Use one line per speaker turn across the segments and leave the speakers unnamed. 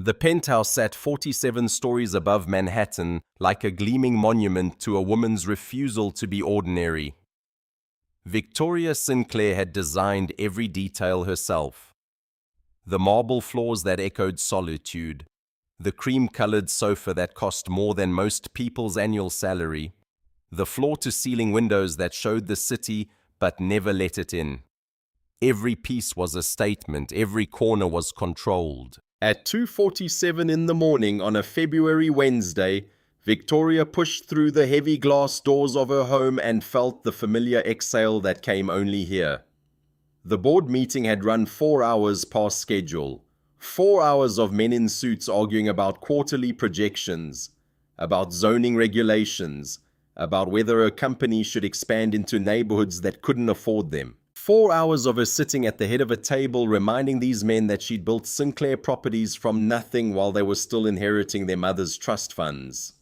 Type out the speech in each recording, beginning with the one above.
The penthouse sat 47 stories above Manhattan, like a gleaming monument to a woman's refusal to be ordinary. Victoria Sinclair had designed every detail herself. The marble floors that echoed solitude, the cream-colored sofa that cost more than most people's annual salary, the floor-to-ceiling windows that showed the city but never let it in. Every piece was a statement, every corner was controlled. At 2:47 in the morning on a February Wednesday, Victoria pushed through the heavy glass doors of her home and felt the familiar exhale that came only here. The board meeting had run 4 hours past schedule. 4 hours of men in suits arguing about quarterly projections, about zoning regulations, about whether a company should expand into neighborhoods that couldn't afford them. 4 hours of her sitting at the head of a table reminding these men that she'd built Sinclair properties from nothing while they were still inheriting their mother's trust funds.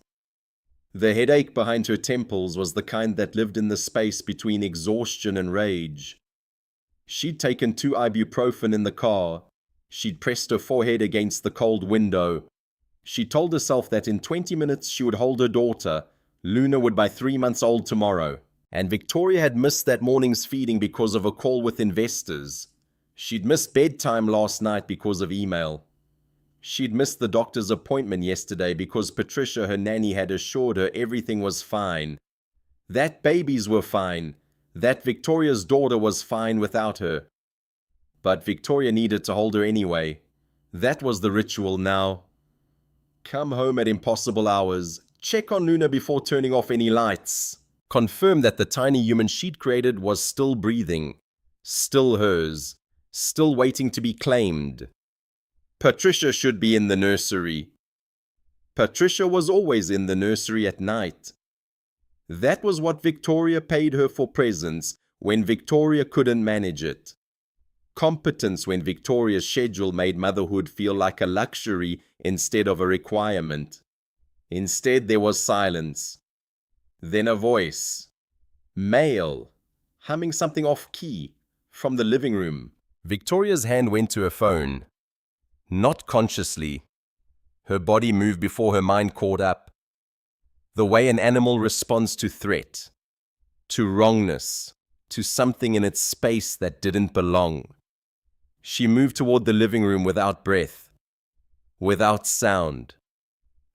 The headache behind her temples was the kind that lived in the space between exhaustion and rage. She'd taken 2 ibuprofen in the car. She'd pressed her forehead against the cold window. She told herself that in 20 minutes she would hold her daughter. Luna would be 3 months old tomorrow. And Victoria had missed that morning's feeding because of a call with investors. She'd missed bedtime last night because of email. She'd missed the doctor's appointment yesterday because Patricia, her nanny, had assured her everything was fine. That babies were fine. That Victoria's daughter was fine without her. But Victoria needed to hold her anyway. That was the ritual now. Come home at impossible hours. Check on Luna before turning off any lights. Confirm that the tiny human she'd created was still breathing, still hers, still waiting to be claimed. Patricia should be in the nursery. Patricia was always in the nursery at night. That was what Victoria paid her for presents when Victoria couldn't manage it. Competence when Victoria's schedule made motherhood feel like a luxury instead of a requirement. Instead, there was silence. Then a voice. Male. Humming something off-key. From the living room. Victoria's hand went to her phone. Not consciously. Her body moved before her mind caught up. The way an animal responds to threat. To wrongness. To something in its space that didn't belong. She moved toward the living room without breath. Without sound.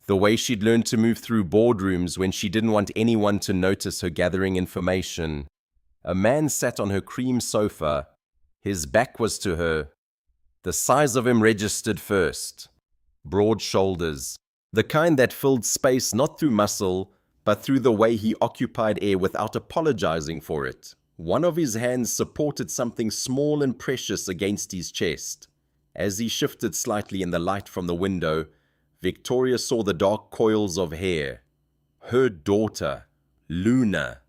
The way she'd learned to move through boardrooms when she didn't want anyone to notice her gathering information. A man sat on her cream sofa. His back was to her. The size of him registered first. Broad shoulders. The kind that filled space not through muscle, but through the way he occupied air without apologizing for it. One of his hands supported something small and precious against his chest. As he shifted slightly in the light from the window, Victoria saw the dark coils of hair. Her daughter, Luna.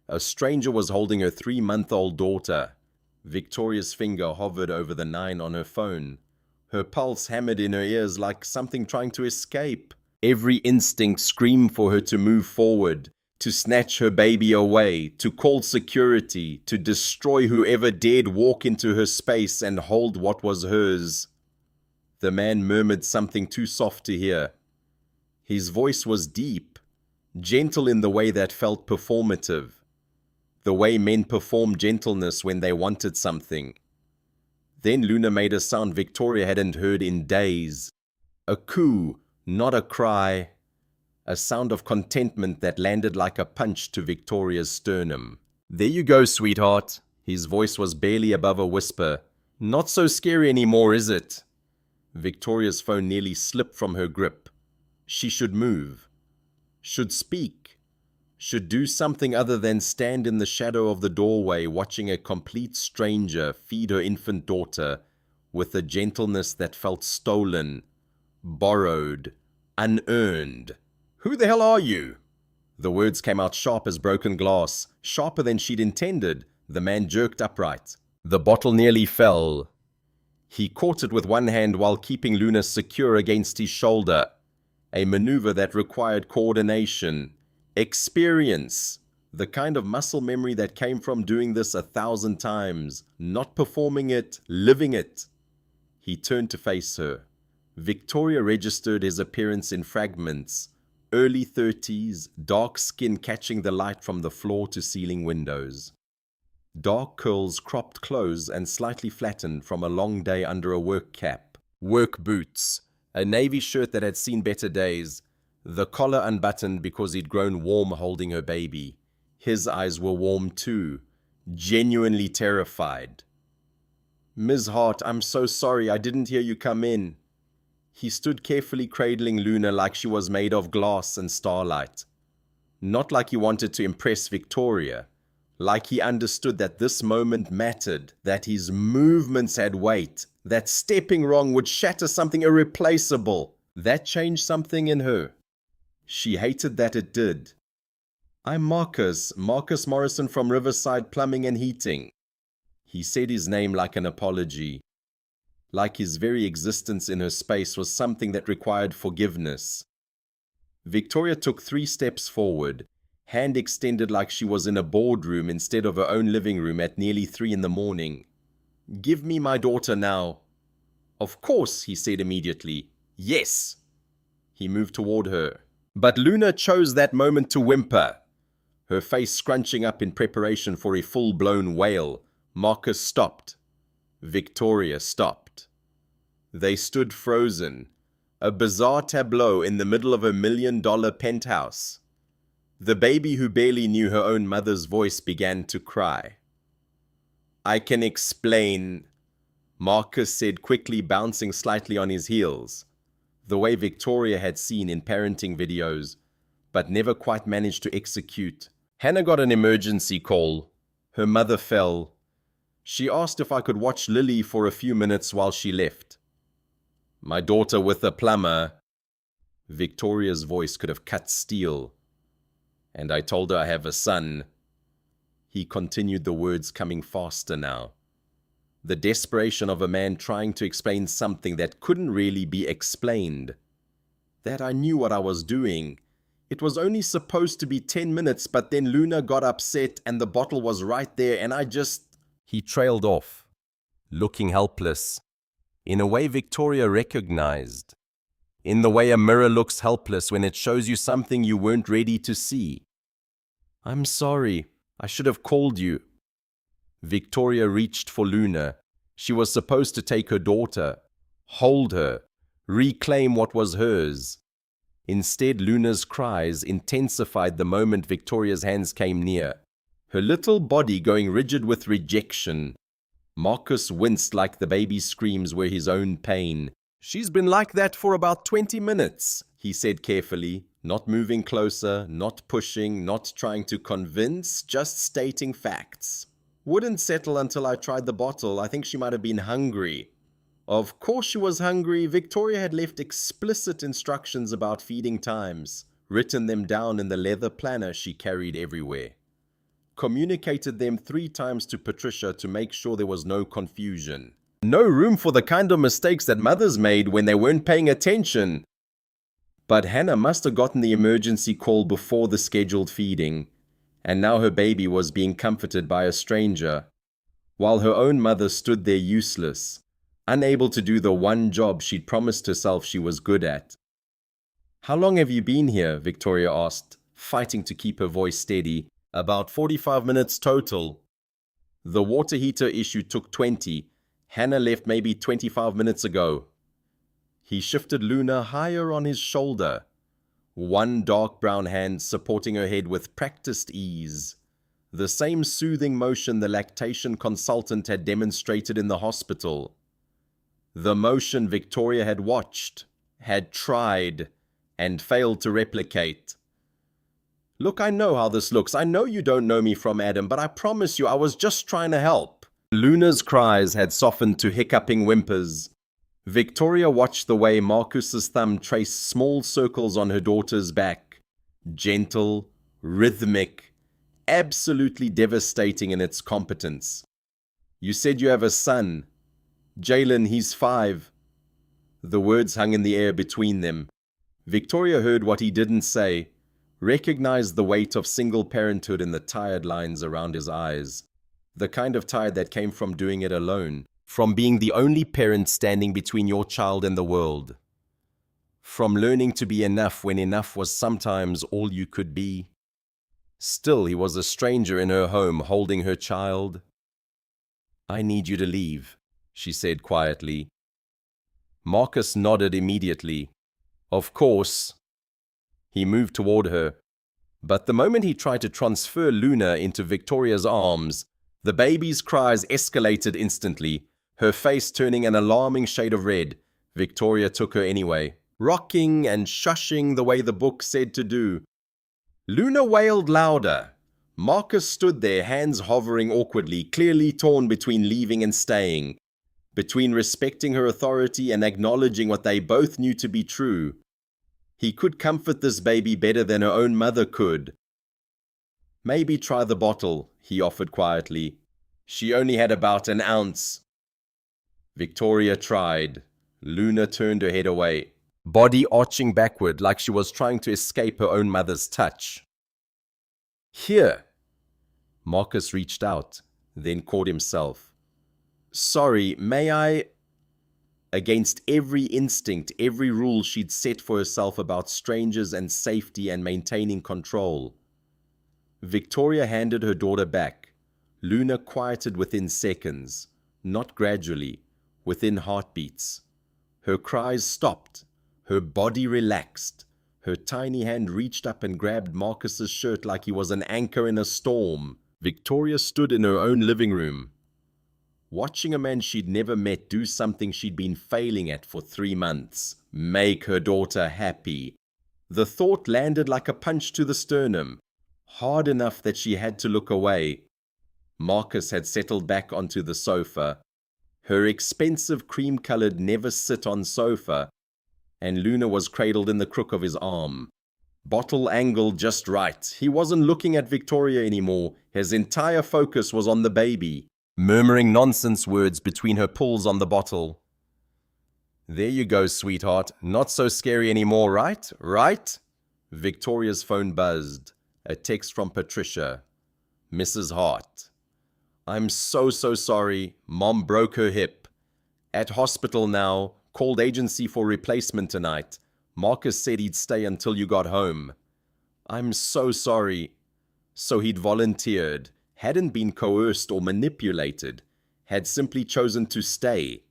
A stranger was holding her 3-month-old daughter. Victoria's finger hovered over the 9 on her phone. Her pulse hammered in her ears like something trying to escape. Every instinct screamed for her to move forward, to snatch her baby away, to call security, to destroy whoever dared walk into her space and hold what was hers. The man murmured something too soft to hear. His voice was deep, gentle in the way that felt performative. The way men perform gentleness when they wanted something. Then Luna made a sound Victoria hadn't heard in days. A coo, not a cry. A sound of contentment that landed like a punch to Victoria's sternum. There you go, sweetheart. His voice was barely above a whisper. Not so scary anymore, is it? Victoria's phone nearly slipped from her grip. She should move. Should speak. Should do something other than stand in the shadow of the doorway watching a complete stranger feed her infant daughter with a gentleness that felt stolen, borrowed, unearned. Who the hell are you? The words came out sharp as broken glass, sharper than she'd intended. The man jerked upright. The bottle nearly fell. He caught it with one hand while keeping Luna secure against his shoulder. A maneuver that required coordination, experience, the kind of muscle memory that came from doing this 1,000 times, not performing it, living it. He turned to face her. Victoria registered his appearance in fragments: early 30s, dark skin catching the light from the floor to ceiling windows. Dark curls cropped close and slightly flattened from a long day under a work cap. Work boots, a navy shirt that had seen better days, the collar unbuttoned because he'd grown warm holding her baby. His eyes were warm too, genuinely terrified. "Ms. Hart, I'm so sorry, I didn't hear you come in." He stood carefully cradling Luna like she was made of glass and starlight. Not like he wanted to impress Victoria, like he understood that this moment mattered, that his movements had weight, that stepping wrong would shatter something irreplaceable. That changed something in her. She hated that it did. "I'm Marcus Morrison from Riverside Plumbing and Heating." He said his name like an apology, like his very existence in her space was something that required forgiveness. Victoria took 3 steps forward, hand extended like she was in a boardroom instead of her own living room at nearly 3 in the morning. "Give me my daughter now." "Of course," he said immediately. "Yes." He moved toward her. But Luna chose that moment to whimper, her face scrunching up in preparation for a full-blown wail. Marcus stopped. Victoria stopped. They stood frozen, a bizarre tableau in the middle of a $1 million penthouse. The baby, who barely knew her own mother's voice, began to cry. "I can explain," Marcus said quickly, bouncing slightly on his heels, the way Victoria had seen in parenting videos, but never quite managed to execute. "Hannah got an emergency call. Her mother fell. She asked if I could watch Lily for a few minutes while she left. My daughter with a plumber." Victoria's voice could have cut steel. "And I told her I have a son." He continued, the words coming faster now. The desperation of a man trying to explain something that couldn't really be explained. "That I knew what I was doing. It was only supposed to be 10 minutes, but then Luna got upset and the bottle was right there and I just..." He trailed off, looking helpless, in a way Victoria recognized, in the way a mirror looks helpless when it shows you something you weren't ready to see. "I'm sorry. I should have called you." Victoria reached for Luna. She was supposed to take her daughter, hold her, reclaim what was hers. Instead, Luna's cries intensified the moment Victoria's hands came near, her little body going rigid with rejection. Marcus winced like the baby's screams were his own pain. "She's been like that for about 20 minutes, he said carefully, not moving closer, not pushing, not trying to convince, just stating facts. "Wouldn't settle until I tried the bottle. I think she might have been hungry." Of course she was hungry. Victoria had left explicit instructions about feeding times, written them down in the leather planner she carried everywhere. Communicated them 3 times to Patricia to make sure there was no confusion. No room for the kind of mistakes that mothers made when they weren't paying attention. But Hannah must have gotten the emergency call before the scheduled feeding, and now her baby was being comforted by a stranger, while her own mother stood there useless, unable to do the one job she'd promised herself she was good at. "How long have you been here?" Victoria asked, fighting to keep her voice steady. "About 45 minutes total. The water heater issue took 20. Hannah left maybe 25 minutes ago." He shifted Luna higher on his shoulder, one dark brown hand supporting her head with practiced ease, the same soothing motion the lactation consultant had demonstrated in the hospital. The motion Victoria had watched, had tried, and failed to replicate. "Look, I know how this looks. I know you don't know me from Adam, but I promise you I was just trying to help." Luna's cries had softened to hiccuping whimpers. Victoria watched the way Marcus's thumb traced small circles on her daughter's back, gentle, rhythmic, absolutely devastating in its competence. "You said you have a son. Jalen, he's 5. The words hung in the air between them. Victoria heard what he didn't say, recognized the weight of single parenthood in the tired lines around his eyes. The kind of tired that came from doing it alone, from being the only parent standing between your child and the world. From learning to be enough when enough was sometimes all you could be. Still, he was a stranger in her home holding her child. "I need you to leave," she said quietly. Marcus nodded immediately. "Of course." He moved toward her. But the moment he tried to transfer Luna into Victoria's arms, the baby's cries escalated instantly, her face turning an alarming shade of red. Victoria took her anyway, rocking and shushing the way the book said to do. Luna wailed louder. Marcus stood there, hands hovering awkwardly, clearly torn between leaving and staying, between respecting her authority and acknowledging what they both knew to be true. He could comfort this baby better than her own mother could. "Maybe try the bottle," he offered quietly. She only had about an ounce. Victoria tried. Luna turned her head away, body arching backward like she was trying to escape her own mother's touch. "Here." Marcus reached out, then caught himself. "Sorry, may I?" Against every instinct, every rule she'd set for herself about strangers and safety and maintaining control. Victoria handed her daughter back. Luna quieted within seconds, not gradually, within heartbeats. Her cries stopped. Her body relaxed. Her tiny hand reached up and grabbed Marcus's shirt like he was an anchor in a storm. Victoria stood in her own living room, watching a man she'd never met do something she'd been failing at for 3 months. Make her daughter happy. The thought landed like a punch to the sternum, hard enough that she had to look away. Marcus had settled back onto the sofa. Her expensive cream-colored never-sit-on sofa, and Luna was cradled in the crook of his arm. Bottle angled just right. He wasn't looking at Victoria anymore. His entire focus was on the baby, murmuring nonsense words between her pulls on the bottle. "There you go, sweetheart. Not so scary anymore, right? Right?" Victoria's phone buzzed. A text from Patricia. "Mrs. Hart. I'm so sorry. Mom broke her hip. At hospital now. Called agency for replacement tonight. Marcus said he'd stay until you got home. I'm so sorry." So he'd volunteered, hadn't been coerced or manipulated, had simply chosen to stay,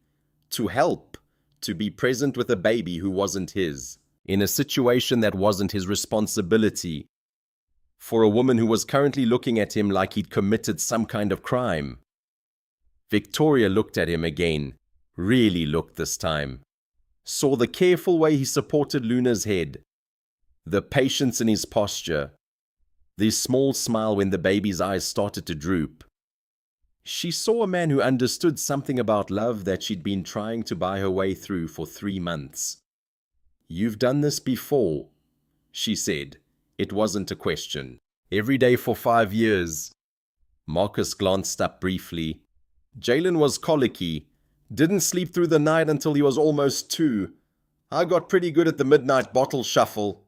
to help, to be present with a baby who wasn't his, in a situation that wasn't his responsibility, for a woman who was currently looking at him like he'd committed some kind of crime. Victoria looked at him again, really looked this time, saw the careful way he supported Luna's head, the patience in his posture, the small smile when the baby's eyes started to droop. She saw a man who understood something about love that she'd been trying to buy her way through for 3 months. "You've done this before," she said. It wasn't a question. "Every day for 5 years. Marcus glanced up briefly. Jalen was colicky. Didn't sleep through the night until he was almost 2. I got pretty good at the midnight bottle shuffle.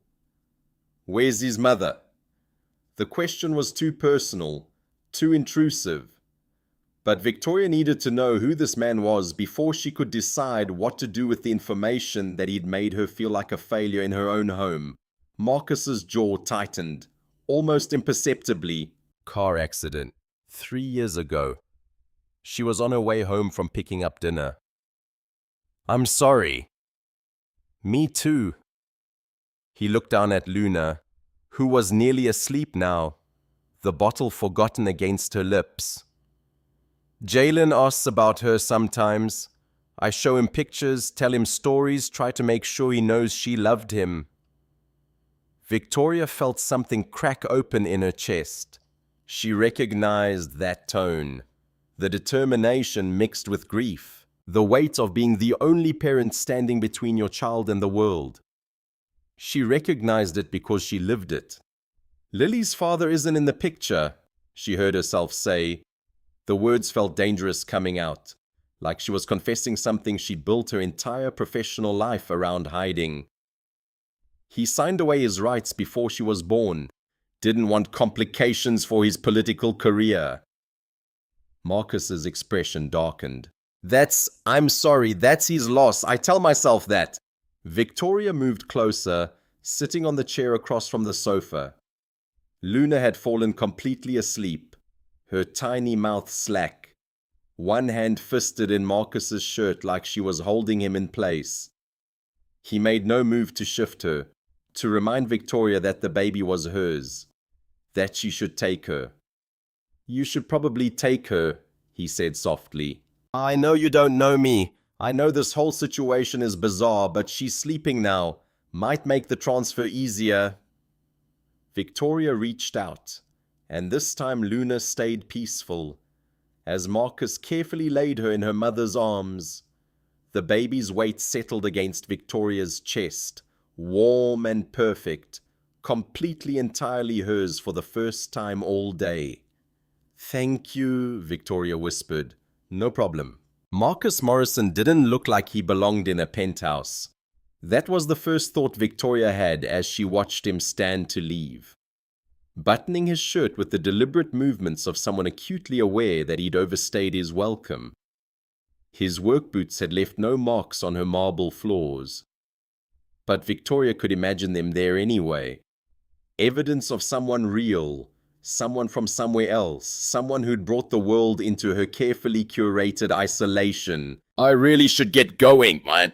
Where's his mother? The question was too personal, too intrusive. But Victoria needed to know who this man was before she could decide what to do with the information that he'd made her feel like a failure in her own home. Marcus's jaw tightened, almost imperceptibly. Car accident. 3 years ago. She was on her way home from picking up dinner. I'm sorry. Me too. He looked down at Luna, who was nearly asleep now, the bottle forgotten against her lips. Jalen asks about her sometimes. I show him pictures, tell him stories, try to make sure he knows she loved him. Victoria felt something crack open in her chest. She recognized that tone, the determination mixed with grief, the weight of being the only parent standing between your child and the world. She recognized it because she lived it. Lily's father isn't in the picture, she heard herself say. The words felt dangerous coming out, like she was confessing something she'd built her entire professional life around hiding. He signed away his rights before she was born, didn't want complications for his political career. Marcus's expression darkened. I'm sorry, that's his loss, I tell myself that. Victoria moved closer, sitting on the chair across from the sofa. Luna had fallen completely asleep, her tiny mouth slack, one hand fisted in Marcus's shirt like she was holding him in place. He made no move to shift her, to remind Victoria that the baby was hers, that she should take her. "You should probably take her," he said softly. "I know you don't know me. I know this whole situation is bizarre, but she's sleeping now. Might make the transfer easier." Victoria reached out, and this time Luna stayed peaceful, as Marcus carefully laid her in her mother's arms. The baby's weight settled against Victoria's chest, warm and perfect, completely entirely hers for the first time all day. "Thank you," Victoria whispered. "No problem." Marcus Morrison didn't look like he belonged in a penthouse. That was the first thought Victoria had as she watched him stand to leave, buttoning his shirt with the deliberate movements of someone acutely aware that he'd overstayed his welcome. His work boots had left no marks on her marble floors, but Victoria could imagine them there anyway. Evidence of someone real, someone from somewhere else, someone who'd brought the world into her carefully curated isolation. "I really should get going, man,"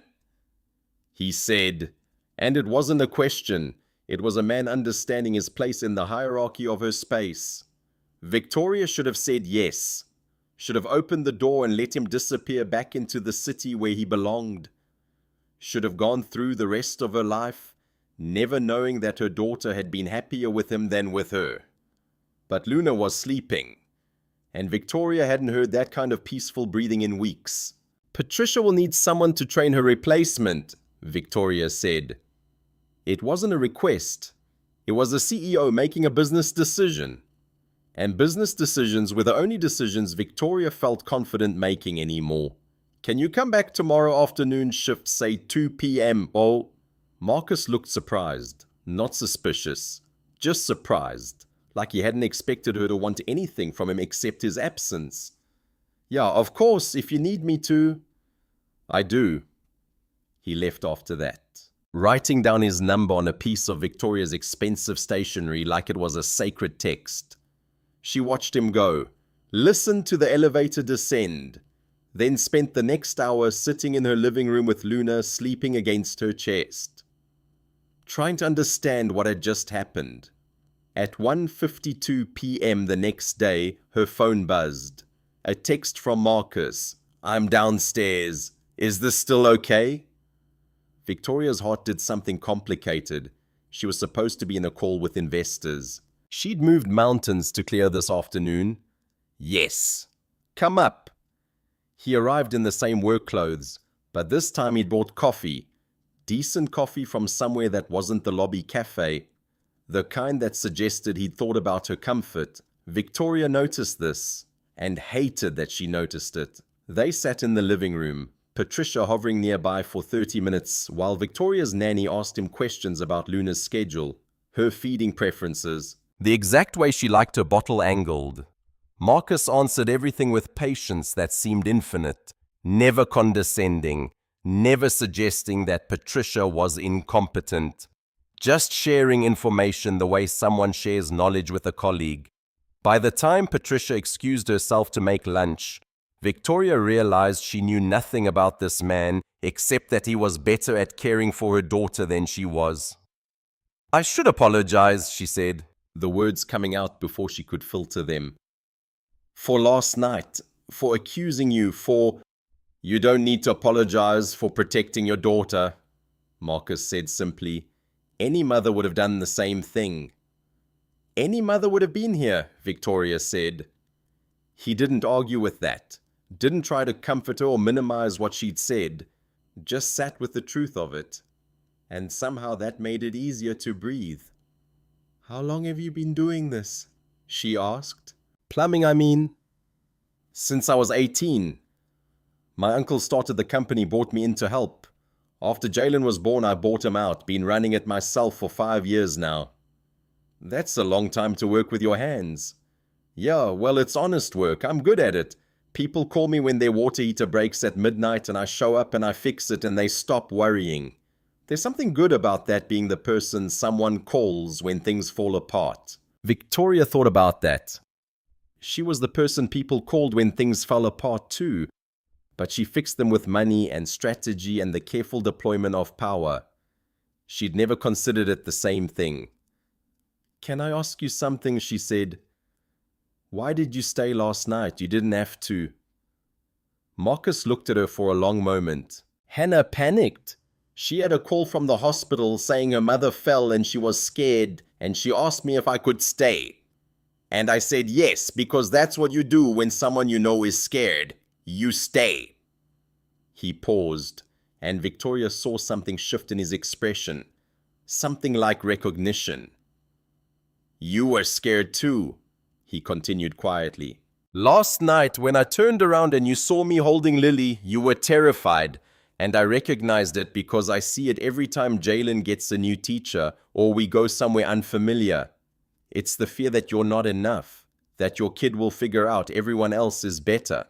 he said, and it wasn't a question. It was a man understanding his place in the hierarchy of her space. Victoria should have said yes, should have opened the door and let him disappear back into the city where he belonged, should have gone through the rest of her life, never knowing that her daughter had been happier with him than with her. But Luna was sleeping, and Victoria hadn't heard that kind of peaceful breathing in weeks. "Patricia will need someone to train her replacement," Victoria said. It wasn't a request. It was the CEO making a business decision. And business decisions were the only decisions Victoria felt confident making anymore. "Can you come back tomorrow afternoon shift, say 2 p.m. Oh, Marcus looked surprised, not suspicious, just surprised, like he hadn't expected her to want anything from him except his absence. "Yeah, of course, if you need me to." "I do." He left after that, writing down his number on a piece of Victoria's expensive stationery like it was a sacred text. She watched him go, listened to the elevator descend, then spent the next hour sitting in her living room with Luna sleeping against her chest, trying to understand what had just happened. At 1:52 p.m. the next day, her phone buzzed. A text from Marcus. "I'm downstairs. Is this still okay?" Victoria's heart did something complicated. She was supposed to be in a call with investors. She'd moved mountains to clear this afternoon. "Yes. Come up." He arrived in the same work clothes, but this time he'd bought coffee. Decent coffee from somewhere that wasn't the lobby cafe. The kind that suggested he'd thought about her comfort. Victoria noticed this, and hated that she noticed it. They sat in the living room, Patricia hovering nearby for 30 minutes, while Victoria's nanny asked him questions about Luna's schedule, her feeding preferences, the exact way she liked her bottle angled. Marcus answered everything with patience that seemed infinite, never condescending, never suggesting that Patricia was incompetent, just sharing information the way someone shares knowledge with a colleague. By the time Patricia excused herself to make lunch, Victoria realized she knew nothing about this man except that he was better at caring for her daughter than she was. "I should apologize," she said, the words coming out before she could filter them. "For last night, for accusing you, for—" "You don't need to apologize for protecting your daughter," Marcus said simply. "Any mother would have done the same thing." "Any mother would have been here," Victoria said. He didn't argue with that, didn't try to comfort her or minimize what she'd said, just sat with the truth of it. And somehow that made it easier to breathe. "How long have you been doing this?" she asked. "Plumbing, I mean." "Since I was 18. My uncle started the company, brought me in to help. After Jalen was born, I bought him out, been running it myself for 5 years now." "That's a long time to work with your hands." "Yeah, well, it's honest work. I'm good at it. People call me when their water heater breaks at midnight and I show up and I fix it and they stop worrying. There's something good about that being the person someone calls when things fall apart. Victoria thought about that. She was the person people called when things fell apart too, but she fixed them with money and strategy and the careful deployment of power. She'd never considered it the same thing. "Can I ask you something?" she said. "Why did you stay last night? You didn't have to." Marcus looked at her for a long moment. Hannah panicked. She had a call from the hospital saying her mother fell and she was scared, and she asked me if I could stay. And I said yes, because that's what you do when someone you know is scared. You stay. He paused, and Victoria saw something shift in his expression. Something like recognition. "You were scared too," he continued quietly. "Last night, when I turned around and you saw me holding Lily, you were terrified. And I recognized it because I see it every time Jalen gets a new teacher or we go somewhere unfamiliar. It's the fear that you're not enough, that your kid will figure out everyone else is better."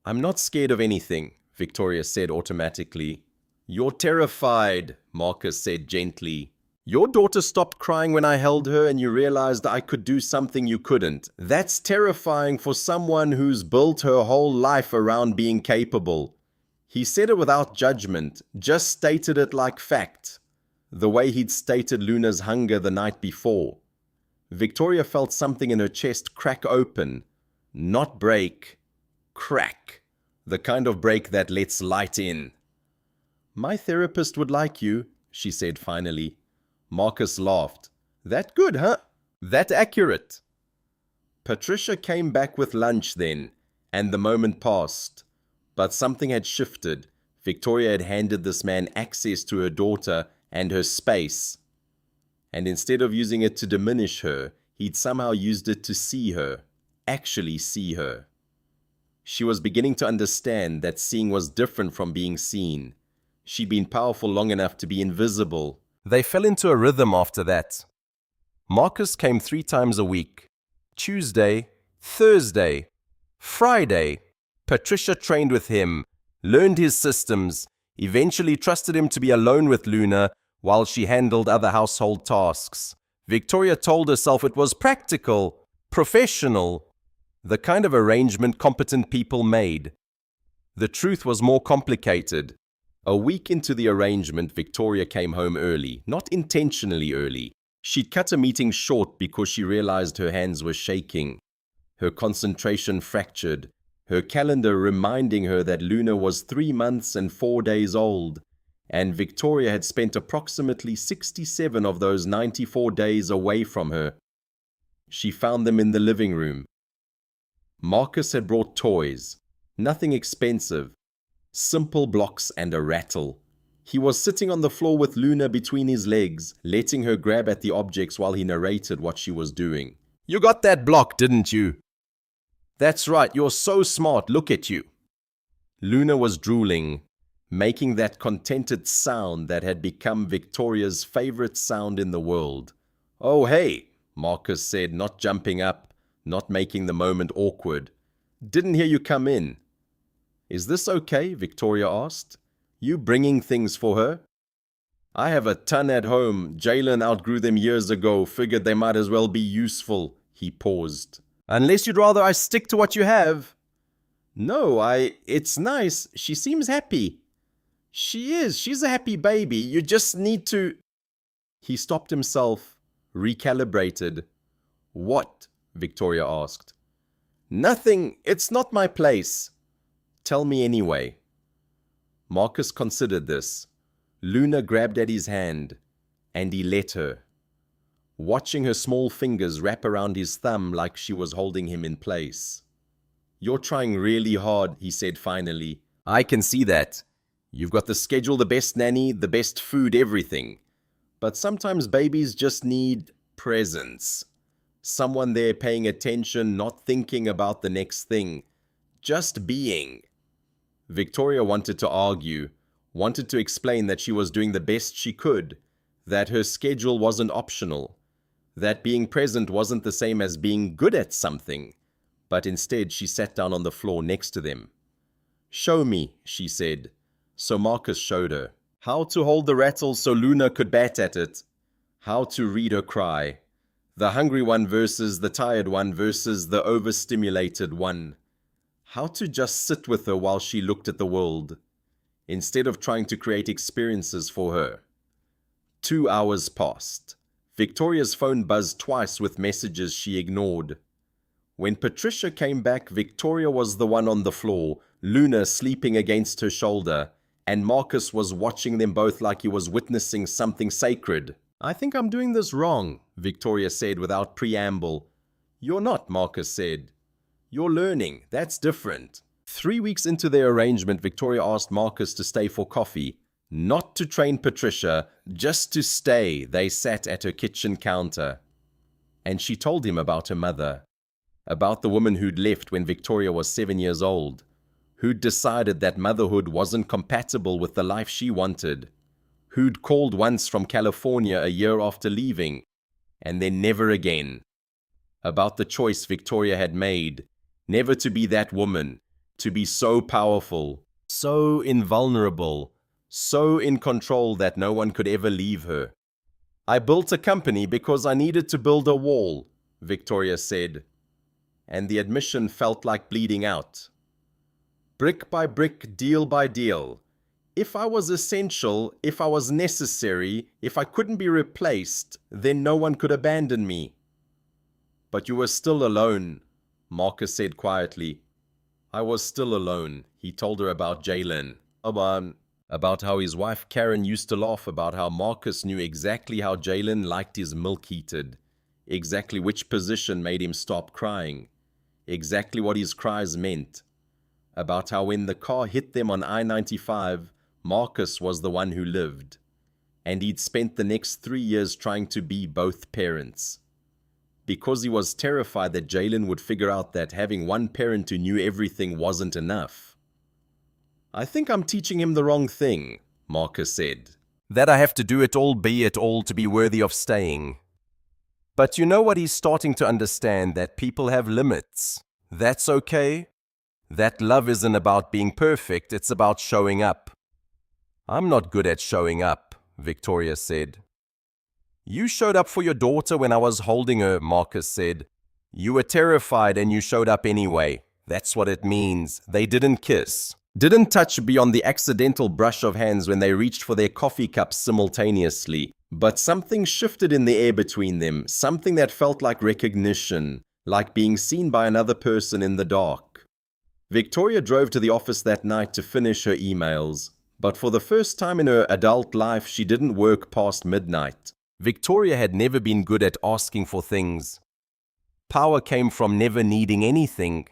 "I'm not scared of anything," Victoria said automatically. "You're terrified," Marcus said gently. "Your daughter stopped crying when I held her and you realized I could do something you couldn't. That's terrifying for someone who's built her whole life around being capable." He said it without judgment, just stated it like fact, the way he'd stated Luna's hunger the night before. Victoria felt something in her chest crack open, not break, crack, the kind of break that lets light in. "My therapist would like you," she said finally. Marcus laughed. "That good, huh? That accurate?" Patricia came back with lunch then, and the moment passed. But something had shifted. Victoria had handed this man access to her daughter and her space. And instead of using it to diminish her, he'd somehow used it to see her, actually see her. She was beginning to understand that seeing was different from being seen. She'd been powerful long enough to be invisible. They fell into a rhythm after that. Marcus came 3 times a week. Tuesday, Thursday, Friday. Patricia trained with him, learned his systems, eventually trusted him to be alone with Luna while she handled other household tasks. Victoria told herself it was practical, professional, the kind of arrangement competent people made. The truth was more complicated. A week into the arrangement, Victoria came home early, not intentionally early. She'd cut a meeting short because she realized her hands were shaking. Her concentration fractured. Her calendar reminding her that Luna was 3 months and 4 days old, and Victoria had spent approximately 67 of those 94 days away from her. She found them in the living room. Marcus had brought toys, nothing expensive, simple blocks and a rattle. He was sitting on the floor with Luna between his legs, letting her grab at the objects while he narrated what she was doing. "You got that block, didn't you? That's right, you're so smart, look at you." Luna was drooling, making that contented sound that had become Victoria's favorite sound in the world. "Oh, hey," Marcus said, not jumping up, not making the moment awkward. "Didn't hear you come in." "Is this okay?" Victoria asked. "You bringing things for her?" "I have a ton at home. Jalen outgrew them years ago, figured they might as well be useful." He paused. "Unless you'd rather I stick to what you have." "No, it's nice. She seems happy." "She is. She's a happy baby. You just need to..." He stopped himself, recalibrated. "What?" Victoria asked. "Nothing. It's not my place." "Tell me anyway." Marcus considered this. Luna grabbed at his hand, and he let her, watching her small fingers wrap around his thumb like she was holding him in place. "You're trying really hard," he said finally. "I can see that. You've got the schedule, the best nanny, the best food, everything. But sometimes babies just need presence. Someone there paying attention, not thinking about the next thing. Just being." Victoria wanted to argue, wanted to explain that she was doing the best she could, that her schedule wasn't optional, that being present wasn't the same as being good at something, but instead she sat down on the floor next to them. "Show me," she said. So Marcus showed her. How to hold the rattle so Luna could bat at it. How to read her cry. The hungry one versus the tired one versus the overstimulated one. How to just sit with her while she looked at the world, instead of trying to create experiences for her. 2 hours passed. Victoria's phone buzzed twice with messages she ignored. When Patricia came back, Victoria was the one on the floor, Luna sleeping against her shoulder, and Marcus was watching them both like he was witnessing something sacred. "I think I'm doing this wrong," Victoria said without preamble. "You're not," Marcus said. "You're learning. That's different." 3 weeks into their arrangement, Victoria asked Marcus to stay for coffee. Not to train Patricia, just to stay. They sat at her kitchen counter. And she told him about her mother. About the woman who'd left when Victoria was 7 years old. Who'd decided that motherhood wasn't compatible with the life she wanted. Who'd called once from California a year after leaving, and then never again. About the choice Victoria had made, never to be that woman, to be so powerful, so invulnerable, so in control that no one could ever leave her. "I built a company because I needed to build a wall," Victoria said, and the admission felt like bleeding out. "Brick by brick, deal by deal. If I was essential, if I was necessary, if I couldn't be replaced, then no one could abandon me." "But you were still alone," Marcus said quietly. "I was still alone." He told her about Jalen, about how his wife Karen used to laugh about how Marcus knew exactly how Jalen liked his milk heated, exactly which position made him stop crying, exactly what his cries meant, about how when the car hit them on I-95, Marcus was the one who lived, and he'd spent the next 3 years trying to be both parents. Because he was terrified that Jalen would figure out that having one parent who knew everything wasn't enough. "I think I'm teaching him the wrong thing," Marcus said. "That I have to do it all, be it all, to be worthy of staying. But you know what he's starting to understand, that people have limits. That's okay. That love isn't about being perfect, it's about showing up." "I'm not good at showing up," Victoria said. "You showed up for your daughter when I was holding her," Marcus said. "You were terrified and you showed up anyway. That's what it means. They didn't kiss, didn't touch beyond the accidental brush of hands when they reached for their coffee cups simultaneously. But something shifted in the air between them, something that felt like recognition, like being seen by another person in the dark." Victoria drove to the office that night to finish her emails. But for the first time in her adult life, she didn't work past midnight. Victoria had never been good at asking for things. Power came from never needing anything,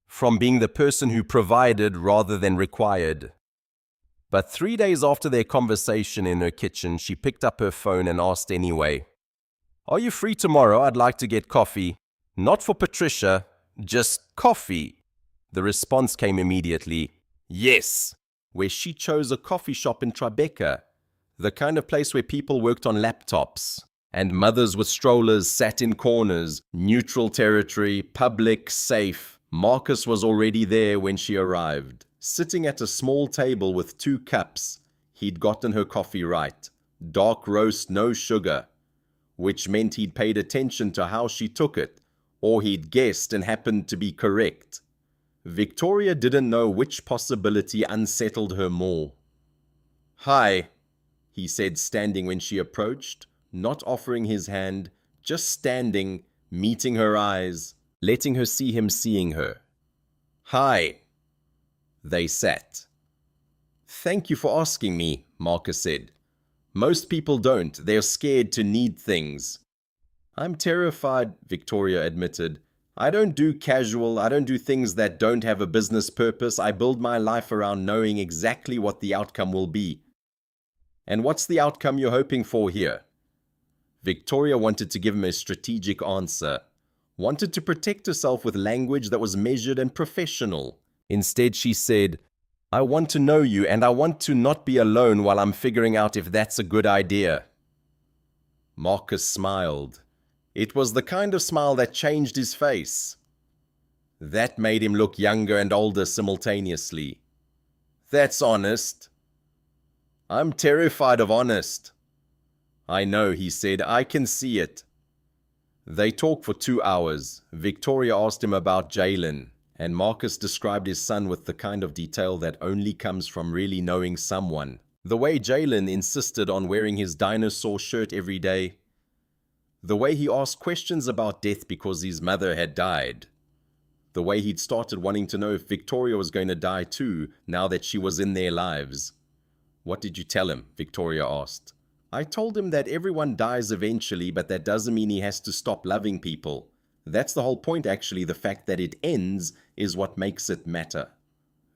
from being the person who provided rather than required. But 3 days after their conversation in her kitchen, she picked up her phone and asked anyway, "Are you free tomorrow? I'd like to get coffee." Not for Patricia, just coffee. The response came immediately, "Yes," where she chose a coffee shop in Tribeca, the kind of place where people worked on laptops, and mothers with strollers sat in corners, neutral territory, public, safe. Marcus was already there when she arrived, sitting at a small table with 2 cups. He'd gotten her coffee right, dark roast, no sugar, which meant he'd paid attention to how she took it, or he'd guessed and happened to be correct. Victoria didn't know which possibility unsettled her more. "Hi," he said, standing when she approached, not offering his hand, just standing, meeting her eyes, letting her see him seeing her. "Hi." They sat. "Thank you for asking me," Marcus said. "Most people don't. They're scared to need things." "I'm terrified," Victoria admitted. "I don't do casual, I don't do things that don't have a business purpose. I build my life around knowing exactly what the outcome will be." "And what's the outcome you're hoping for here?" Victoria wanted to give him a strategic answer, wanted to protect herself with language that was measured and professional. Instead, she said, "I want to know you, and I want to not be alone while I'm figuring out if that's a good idea." Marcus smiled. It was the kind of smile that changed his face. That made him look younger and older simultaneously. "That's honest." I'm terrified of honest. I know, he said. I can see it. They talked for 2 hours. Victoria asked him about Jalen, and Marcus described his son with the kind of detail that only comes from really knowing someone. The way Jalen insisted on wearing his dinosaur shirt every day. The way he asked questions about death because his mother had died. The way he'd started wanting to know if Victoria was going to die too, now that she was in their lives. What did you tell him? Victoria asked. I told him that everyone dies eventually, but that doesn't mean he has to stop loving people. That's the whole point, actually. The fact that it ends is what makes it matter.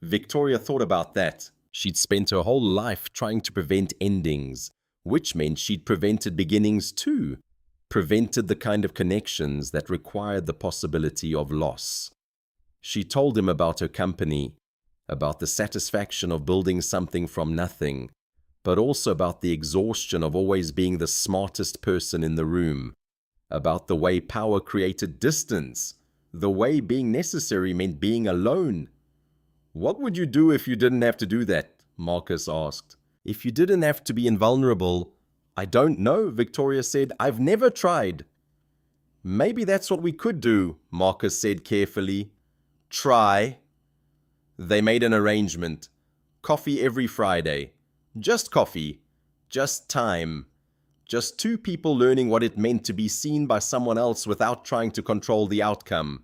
Victoria thought about that. She'd spent her whole life trying to prevent endings, which meant she'd prevented beginnings too. Prevented the kind of connections that required the possibility of loss. She told him about her company, about the satisfaction of building something from nothing, but also about the exhaustion of always being the smartest person in the room, about the way power created distance, the way being necessary meant being alone. What would you do if you didn't have to do that? Marcus asked. If you didn't have to be invulnerable? I don't know, Victoria said. I've never tried. Maybe that's what we could do, Marcus said carefully. Try. They made an arrangement. Coffee every Friday. Just coffee. Just time. Just two people learning what it meant to be seen by someone else without trying to control the outcome.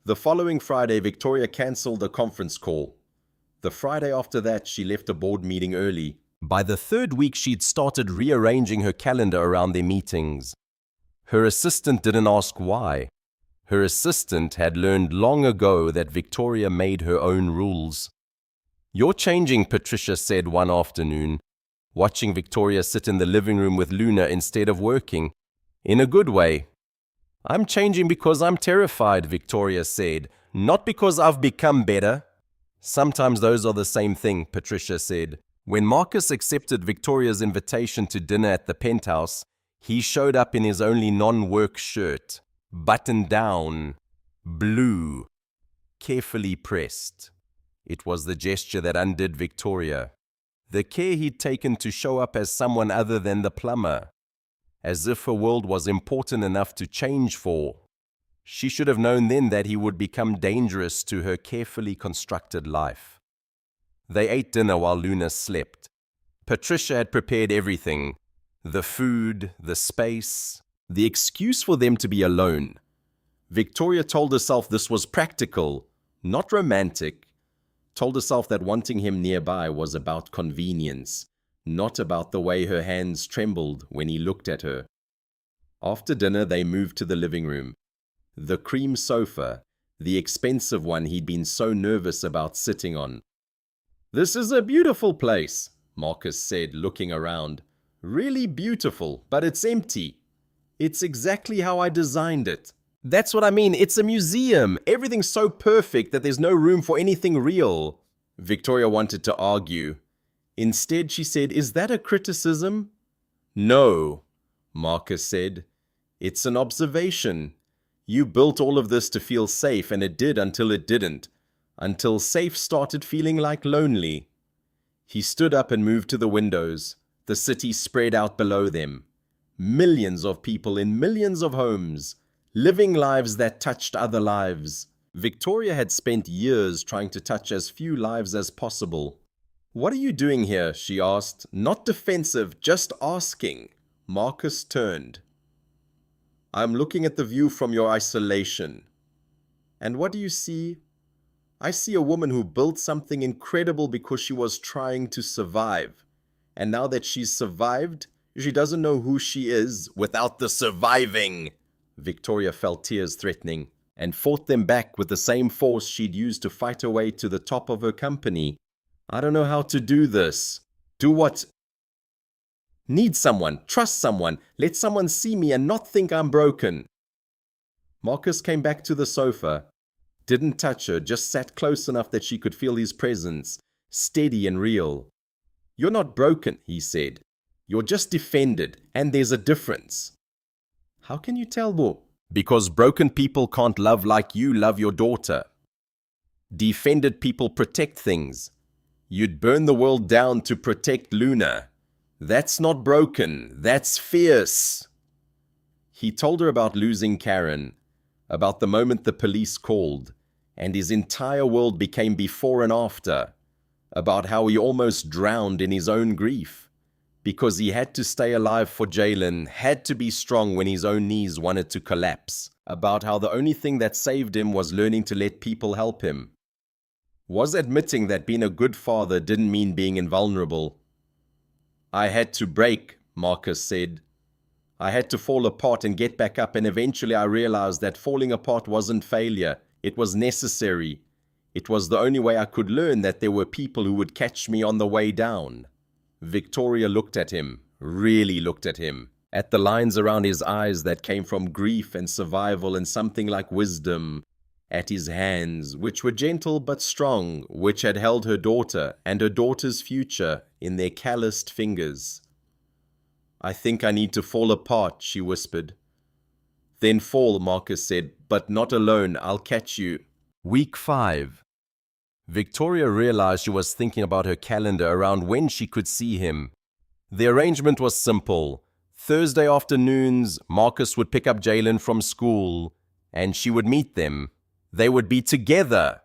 The following Friday, Victoria cancelled a conference call. The Friday after that, she left a board meeting early. By the third week, she'd started rearranging her calendar around their meetings. Her assistant didn't ask why. Her assistant had learned long ago that Victoria made her own rules. You're changing, Patricia said one afternoon, watching Victoria sit in the living room with Luna instead of working. In a good way. I'm changing because I'm terrified, Victoria said, not because I've become better. Sometimes those are the same thing, Patricia said. When Marcus accepted Victoria's invitation to dinner at the penthouse, he showed up in his only non-work shirt, buttoned down, blue, carefully pressed. It was the gesture that undid Victoria. The care he'd taken to show up as someone other than the plumber. As if her world was important enough to change for. She should have known then that he would become dangerous to her carefully constructed life. They ate dinner while Luna slept. Patricia had prepared everything. The food, the space, the excuse for them to be alone. Victoria told herself this was practical, not romantic. Told herself that wanting him nearby was about convenience, not about the way her hands trembled when he looked at her. After dinner, they moved to the living room. The cream sofa, the expensive one he'd been so nervous about sitting on. This is a beautiful place, Marcus said, looking around. Really beautiful, but it's empty. It's exactly how I designed it. That's what I mean, it's a museum. Everything's so perfect that there's no room for anything real. Victoria wanted to argue. Instead, she said, is that a criticism? No, Marcus said. It's an observation. You built all of this to feel safe, and it did until it didn't. Until safe started feeling like lonely. He stood up and moved to the windows. The city spread out below them. Millions of people in millions of homes, living lives that touched other lives. Victoria had spent years trying to touch as few lives as possible. What are you doing here? She asked. Not defensive, just asking. Marcus turned. I'm looking at the view from your isolation. And what do you see? I see a woman who built something incredible because she was trying to survive. And now that she's survived, she doesn't know who she is without the surviving. Victoria felt tears threatening and fought them back with the same force she'd used to fight her way to the top of her company. I don't know how to do this. Do what? Need someone, trust someone, let someone see me and not think I'm broken. Marcus came back to the sofa. Didn't touch her, just sat close enough that she could feel his presence, steady and real. You're not broken, he said. You're just defended, and there's a difference. How can you tell, Bo? Because broken people can't love like you love your daughter. Defended people protect things. You'd burn the world down to protect Luna. That's not broken, that's fierce. He told her about losing Karen, about the moment the police called, and his entire world became before and after, about how he almost drowned in his own grief, because he had to stay alive for Jalen, had to be strong when his own knees wanted to collapse, about how the only thing that saved him was learning to let people help him. Was admitting that being a good father didn't mean being invulnerable. I had to break, Marcus said. I had to fall apart and get back up, and eventually I realized that falling apart wasn't failure. It was necessary. It was the only way I could learn that there were people who would catch me on the way down. Victoria looked at him, really looked at him, at the lines around his eyes that came from grief and survival and something like wisdom, at his hands, which were gentle but strong, which had held her daughter and her daughter's future in their calloused fingers. I think I need to fall apart, she whispered. Then fall, Marcus said, but not alone, I'll catch you. Week 5. Victoria realized she was thinking about her calendar around when she could see him. The arrangement was simple. Thursday afternoons, Marcus would pick up Jalen from school, and she would meet them. They would be together.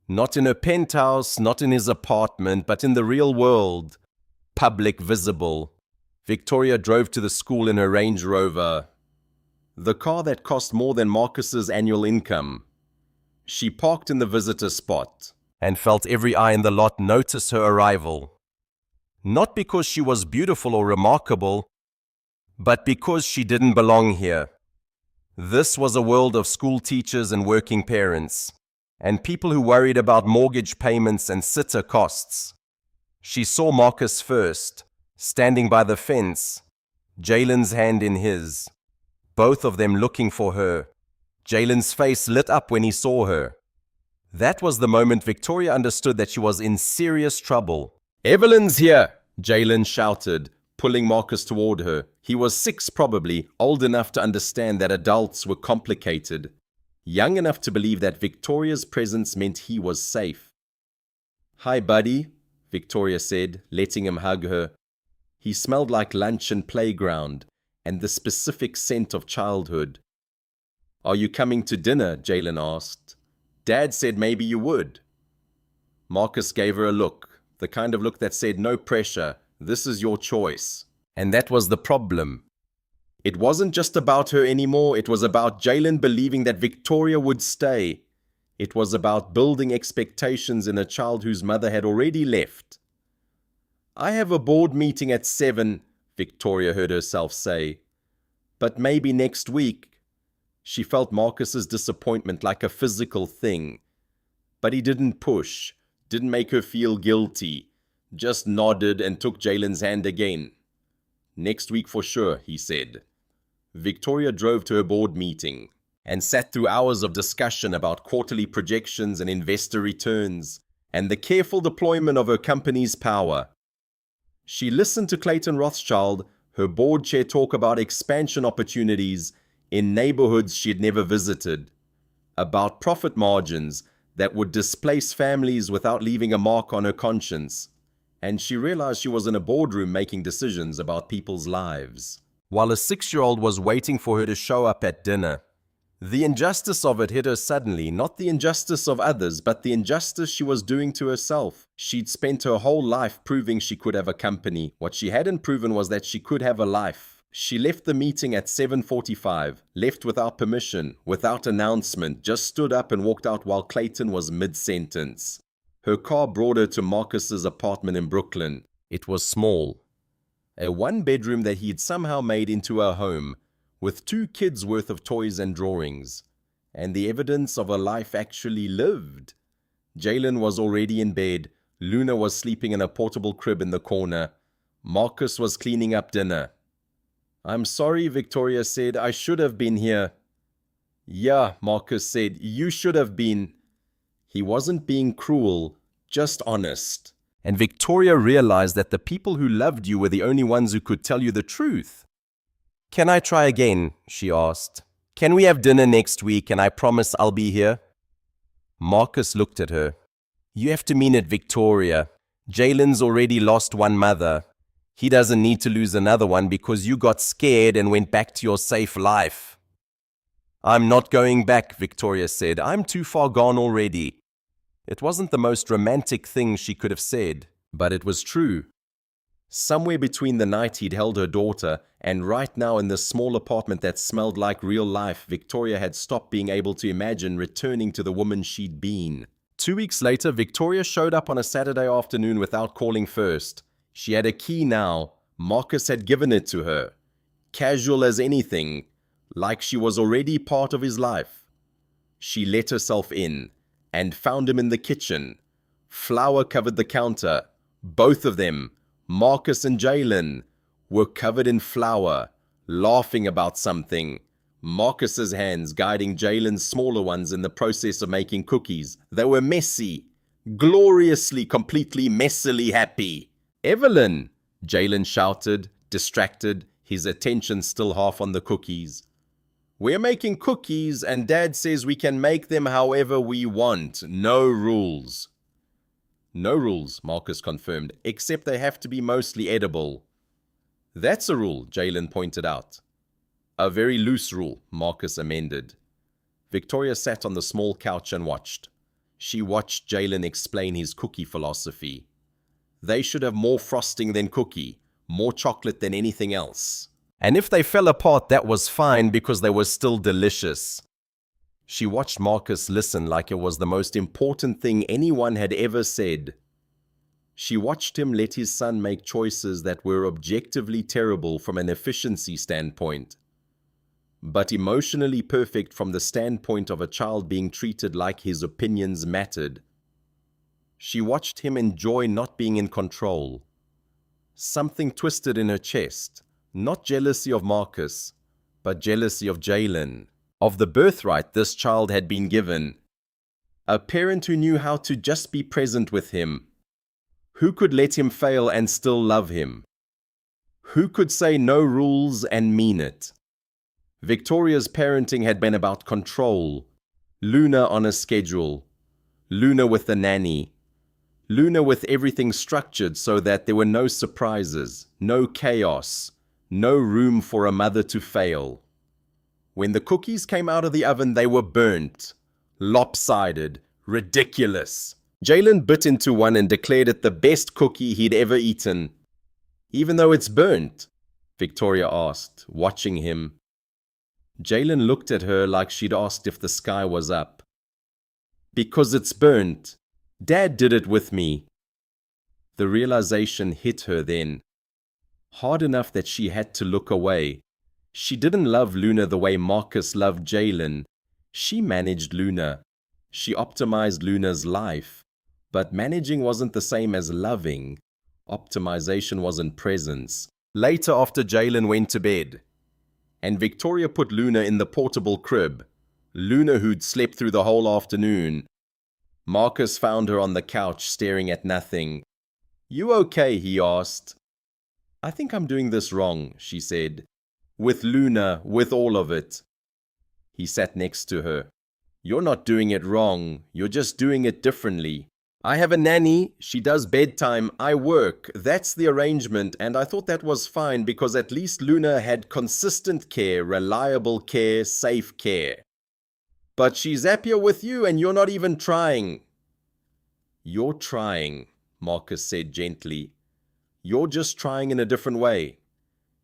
Not in her penthouse, not in his apartment, but in the real world. Public, visible. Victoria drove to the school in her Range Rover, the car that cost more than Marcus's annual income. She parked in the visitor spot and felt every eye in the lot notice her arrival. Not because she was beautiful or remarkable, but because she didn't belong here. This was a world of school teachers and working parents, and people who worried about mortgage payments and sitter costs. She saw Marcus first, standing by the fence, Jalen's hand in his, both of them looking for her. Jalen's face lit up when he saw her. That was the moment Victoria understood that she was in serious trouble. "Evelyn's here!" Jalen shouted, pulling Marcus toward her. He was 6 probably, old enough to understand that adults were complicated, young enough to believe that Victoria's presence meant he was safe. "Hi, buddy," Victoria said, letting him hug her. He smelled like lunch and playground, and the specific scent of childhood. "Are you coming to dinner?" Jalen asked. "Dad said maybe you would." Marcus gave her a look, the kind of look that said, "No pressure, this is your choice." And that was the problem. It wasn't just about her anymore, it was about Jalen believing that Victoria would stay. It was about building expectations in a child whose mother had already left. "I have a board meeting at 7, Victoria heard herself say. "But maybe next week." She felt Marcus's disappointment like a physical thing. But he didn't push, didn't make her feel guilty, just nodded and took Jalen's hand again. "Next week for sure," he said. Victoria drove to her board meeting and sat through hours of discussion about quarterly projections and investor returns and the careful deployment of her company's power. She listened to Clayton Rothschild, her board chair, talk about expansion opportunities in neighborhoods she'd never visited, about profit margins that would displace families without leaving a mark on her conscience, and she realized she was in a boardroom making decisions about people's lives, while a 6-year-old was waiting for her to show up at dinner. The injustice of it hit her suddenly, not the injustice of others, but the injustice she was doing to herself. She'd spent her whole life proving she could have a company. What she hadn't proven was that she could have a life. She left the meeting at 7:45, left without permission, without announcement, just stood up and walked out while Clayton was mid-sentence. Her car brought her to Marcus's apartment in Brooklyn. It was small. A 1-bedroom that he'd somehow made into a home, with 2 kids' worth of toys and drawings, and the evidence of a life actually lived. Jalen was already in bed, Luna was sleeping in a portable crib in the corner, Marcus was cleaning up dinner. "I'm sorry," Victoria said, "I should have been here." "Yeah," Marcus said, "you should have been." He wasn't being cruel, just honest. And Victoria realized that the people who loved you were the only ones who could tell you the truth. "Can I try again?" she asked. "Can we have dinner next week and I promise I'll be here?" Marcus looked at her. "You have to mean it, Victoria. Jalen's already lost one mother. He doesn't need to lose another one because you got scared and went back to your safe life. I'm not going back, Victoria said. I'm too far gone already. It wasn't the most romantic thing she could have said, but it was true. Somewhere between the night he'd held her daughter and right now in this small apartment that smelled like real life, Victoria had stopped being able to imagine returning to the woman she'd been. 2 weeks later, Victoria showed up on a Saturday afternoon without calling first. She had a key now. Marcus had given it to her. Casual as anything, like she was already part of his life. She let herself in and found him in the kitchen. Flour covered the counter. Both of them, Marcus and Jalen, were covered in flour, laughing about something. Marcus's hands guiding Jalen's smaller ones in the process of making cookies. They were messy, gloriously, completely messily happy. Evelyn, Jalen shouted, distracted, his attention still half on the cookies. We're making cookies and Dad says we can make them however we want. No rules. No rules, Marcus confirmed, except they have to be mostly edible. That's a rule, Jalen pointed out. A very loose rule, Marcus amended. Victoria sat on the small couch and watched. She watched Jalen explain his cookie philosophy. They should have more frosting than cookie, more chocolate than anything else. And if they fell apart, that was fine because they were still delicious. She watched Marcus listen like it was the most important thing anyone had ever said. She watched him let his son make choices that were objectively terrible from an efficiency standpoint, but emotionally perfect from the standpoint of a child being treated like his opinions mattered. She watched him enjoy not being in control. Something twisted in her chest, not jealousy of Marcus, but jealousy of Jalen, of the birthright this child had been given. A parent who knew how to just be present with him, who could let him fail and still love him, who could say no rules and mean it. Victoria's parenting had been about control. Luna on a schedule. Luna with the nanny. Luna with everything structured so that there were no surprises, no chaos, no room for a mother to fail. When the cookies came out of the oven, they were burnt, lopsided, ridiculous. Jalen bit into one and declared it the best cookie he'd ever eaten. Even though it's burnt? Victoria asked, watching him. Jalen looked at her like she'd asked if the sky was up. Because it's burnt. Dad did it with me. The realization hit her then. Hard enough that she had to look away. She didn't love Luna the way Marcus loved Jalen. She managed Luna. She optimized Luna's life. But managing wasn't the same as loving. Optimization wasn't presence. Later, after Jalen went to bed, and Victoria put Luna in the portable crib, Luna who'd slept through the whole afternoon, Marcus found her on the couch staring at nothing. You okay? He asked. I think I'm doing this wrong, she said. With Luna, with all of it. He sat next to her. You're not doing it wrong, you're just doing it differently. I have a nanny, she does bedtime, I work, that's the arrangement, and I thought that was fine because at least Luna had consistent care, reliable care, safe care. But she's happier with you and you're not even trying. You're trying, Marcus said gently. You're just trying in a different way.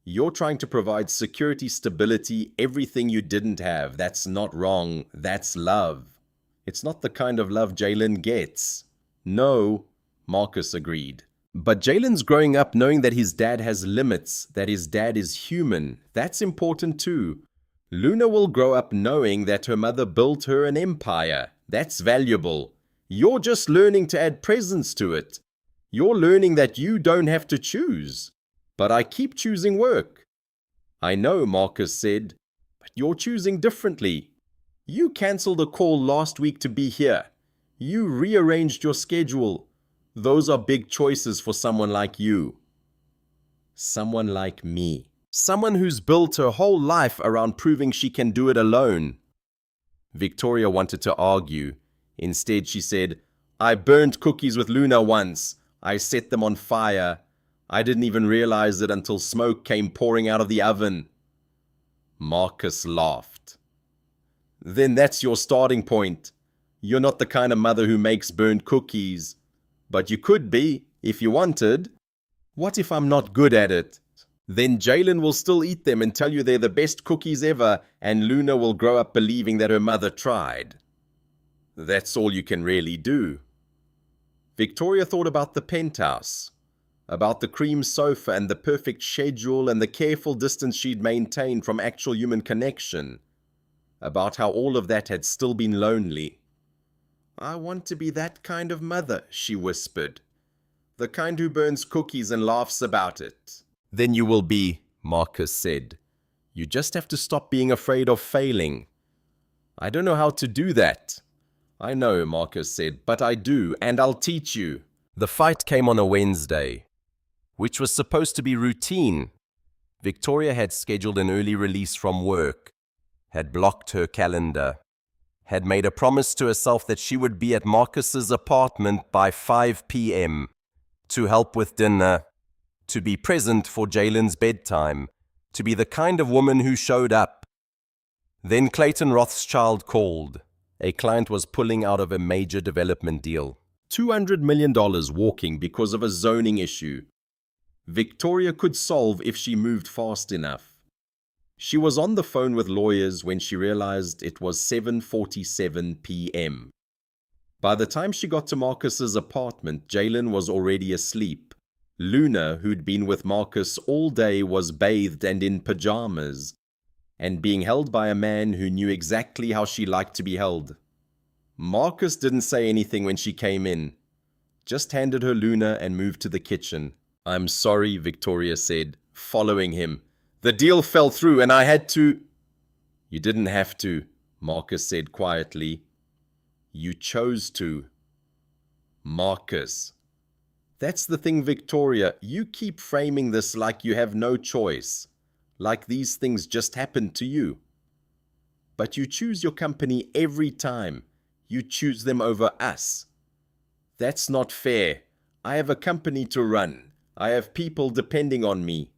You're trying to provide security, stability, everything you didn't have. That's not wrong, that's love. It's not the kind of love Jalen gets. No, Marcus agreed. But Jalen's growing up knowing that his dad has limits, that his dad is human. That's important too. Luna will grow up knowing that her mother built her an empire. That's valuable. You're just learning to add presence to it. You're learning that you don't have to choose. But I keep choosing work. I know, Marcus said, but you're choosing differently. You cancelled a call last week to be here. You rearranged your schedule. Those are big choices for someone like you. Someone like me. Someone who's built her whole life around proving she can do it alone. Victoria wanted to argue. Instead, she said, I burned cookies with Luna once. I set them on fire. I didn't even realize it until smoke came pouring out of the oven." Marcus laughed. "Then that's your starting point. You're not the kind of mother who makes burnt cookies. But you could be, if you wanted. What if I'm not good at it? Then Jalen will still eat them and tell you they're the best cookies ever, and Luna will grow up believing that her mother tried. That's all you can really do." Victoria thought about the penthouse, about the cream sofa and the perfect schedule and the careful distance she'd maintained from actual human connection, about how all of that had still been lonely. "I want to be that kind of mother," she whispered. "The kind who burns cookies and laughs about it." "Then you will be," Marcus said. "You just have to stop being afraid of failing." "I don't know how to do that." "I know," Marcus said, "but I do, and I'll teach you." The fight came on a Wednesday, which was supposed to be routine. Victoria had scheduled an early release from work, had blocked her calendar, had made a promise to herself that she would be at Marcus's apartment by 5 p.m. to help with dinner, to be present for Jalen's bedtime, to be the kind of woman who showed up. Then Clayton Rothschild called. A client was pulling out of a major development deal. $200 million walking because of a zoning issue. Victoria could solve if she moved fast enough. She was on the phone with lawyers when she realized it was 7:47 p.m. By the time she got to Marcus's apartment, Jalen was already asleep. Luna, who'd been with Marcus all day, was bathed and in pajamas, and being held by a man who knew exactly how she liked to be held. Marcus didn't say anything when she came in, just handed her Luna and moved to the kitchen. "I'm sorry," Victoria said, following him. "The deal fell through and I had to—" "You didn't have to," Marcus said quietly. "You chose to." "Marcus." "That's the thing, Victoria. You keep framing this like you have no choice, like these things just happen to you. But you choose your company every time. You choose them over us. That's not fair. I have a company to run. I have people depending on me."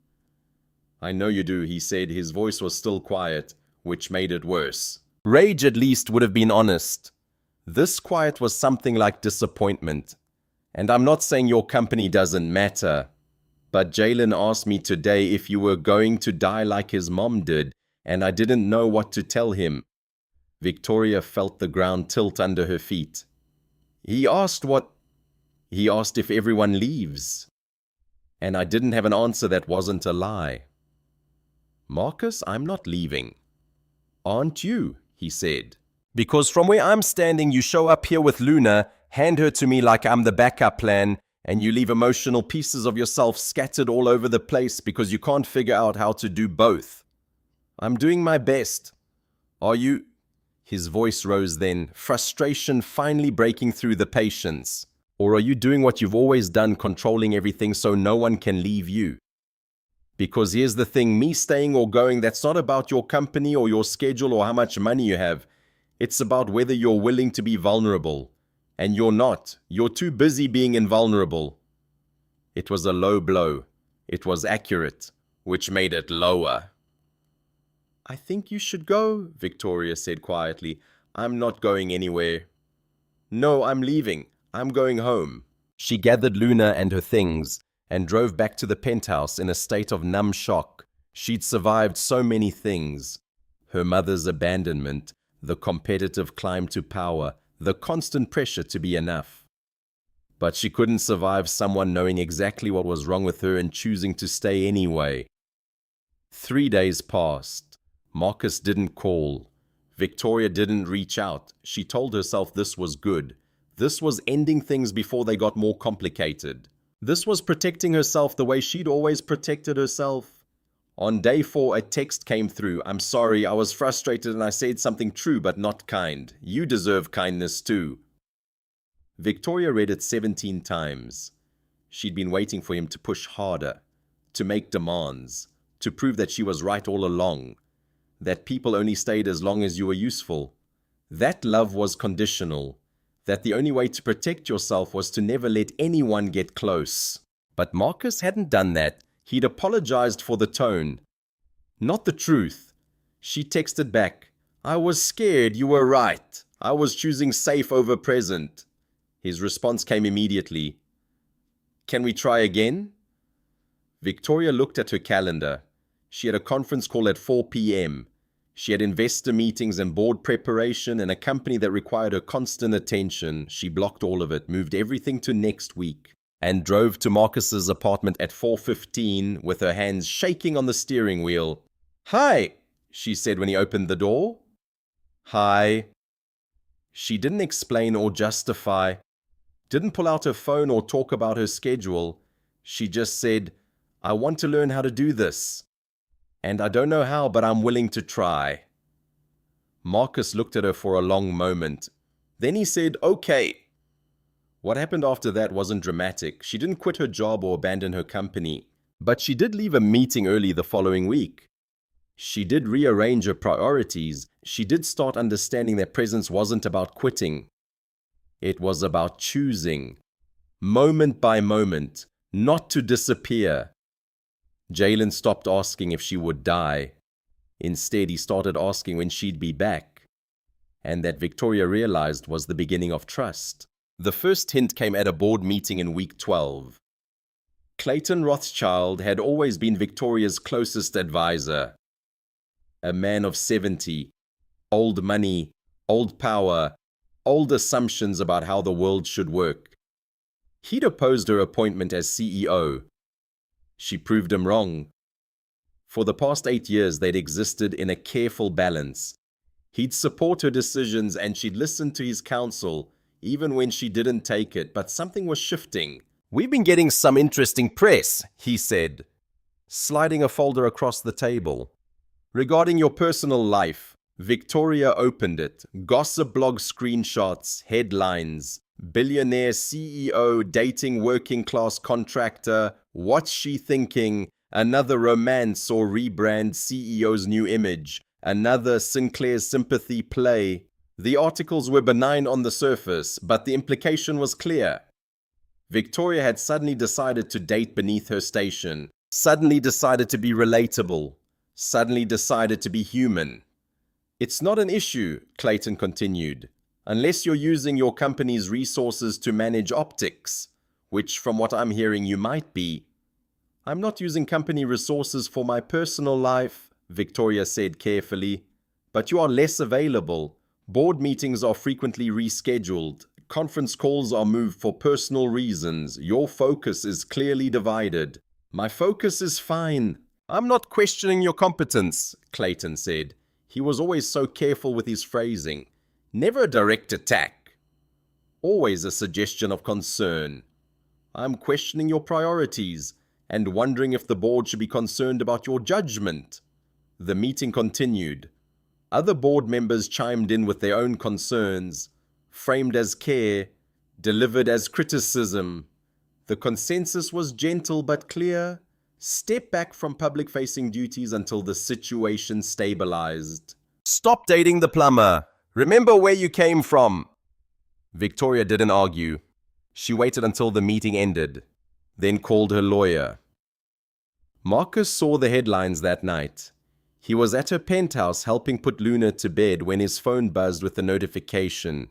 "I know you do," he said. His voice was still quiet, which made it worse. Rage at least would have been honest. This quiet was something like disappointment. "And I'm not saying your company doesn't matter. But Jalen asked me today if you were going to die like his mom did, and I didn't know what to tell him." Victoria felt the ground tilt under her feet. "He asked what?" "He asked if everyone leaves. And I didn't have an answer that wasn't a lie." "Marcus, I'm not leaving." "Aren't you?" he said. "Because from where I'm standing, you show up here with Luna, hand her to me like I'm the backup plan, and you leave emotional pieces of yourself scattered all over the place because you can't figure out how to do both." "I'm doing my best." "Are you?" His voice rose then, frustration finally breaking through the patience. "Or are you doing what you've always done, controlling everything so no one can leave you? Because here's the thing, me staying or going, that's not about your company or your schedule or how much money you have. It's about whether you're willing to be vulnerable. And you're not. You're too busy being invulnerable." It was a low blow. It was accurate, which made it lower. "I think you should go," Victoria said quietly. "I'm not going anywhere." "No, I'm leaving. I'm going home." She gathered Luna and her things and drove back to the penthouse in a state of numb shock. She'd survived so many things. Her mother's abandonment, the competitive climb to power, the constant pressure to be enough. But she couldn't survive someone knowing exactly what was wrong with her and choosing to stay anyway. 3 days passed. Marcus didn't call. Victoria didn't reach out. She told herself this was good. This was ending things before they got more complicated. This was protecting herself the way she'd always protected herself. On day 4, a text came through. "I'm sorry, I was frustrated and I said something true but not kind. You deserve kindness too." Victoria read it 17 times. She'd been waiting for him to push harder, to make demands, to prove that she was right all along, that people only stayed as long as you were useful. That love was conditional. that the only way to protect yourself was to never let anyone get close. But Marcus hadn't done that. He'd apologized for the tone. Not the truth. She texted back, "I was scared, you were right. I was choosing safe over present." His response came immediately. "Can we try again?" Victoria looked at her calendar. She had a conference call at 4 p.m. She had investor meetings and board preparation and a company that required her constant attention. She blocked all of it, moved everything to next week, and drove to Marcus's apartment at 4:15 with her hands shaking on the steering wheel. "Hi," she said when he opened the door. "Hi." She didn't explain or justify, didn't pull out her phone or talk about her schedule. She just said, "I want to learn how to do this. And I don't know how, but I'm willing to try." Marcus looked at her for a long moment. Then he said, "Okay." What happened after that wasn't dramatic. She didn't quit her job or abandon her company. But she did leave a meeting early the following week. She did rearrange her priorities. She did start understanding that presence wasn't about quitting. It was about choosing, moment by moment, not to disappear. Jalen stopped asking if she would die. Instead, he started asking when she'd be back. And that Victoria realized was the beginning of trust. The first hint came at a board meeting in week 12. Clayton Rothschild had always been Victoria's closest advisor. A man of 70, old money, old power, old assumptions about how the world should work. He'd opposed her appointment as CEO. She proved him wrong. For the past 8 years, they'd existed in a careful balance. He'd support her decisions and she'd listen to his counsel, even when she didn't take it, but something was shifting. "We've been getting some interesting press," he said, sliding a folder across the table. "Regarding your personal life." Victoria opened it. Gossip blog screenshots, headlines. Billionaire CEO dating working class contractor. What's she thinking? Another romance or rebrand CEO's new image. Another Sinclair's sympathy play. The articles were benign on the surface, but the implication was clear. Victoria had suddenly decided to date beneath her station. Suddenly decided to be relatable. Suddenly decided to be human. "It's not an issue," Clayton continued, "unless you're using your company's resources to manage optics, which from what I'm hearing you might be." "I'm not using company resources for my personal life," Victoria said carefully, "but you are less available. Board meetings are frequently rescheduled. Conference calls are moved for personal reasons. Your focus is clearly divided." "My focus is fine. I'm not questioning your competence," Clayton said. He was always so careful with his phrasing. Never a direct attack. Always a suggestion of concern. "I'm questioning your priorities and wondering if the board should be concerned about your judgment." The meeting continued. Other board members chimed in with their own concerns, framed as care, delivered as criticism. The consensus was gentle but clear. Step back from public-facing duties until the situation stabilized. "Stop dating the plumber. Remember where you came from." Victoria didn't argue. She waited until the meeting ended, then called her lawyer. Marcus saw the headlines that night. He was at her penthouse helping put Luna to bed when his phone buzzed with a notification.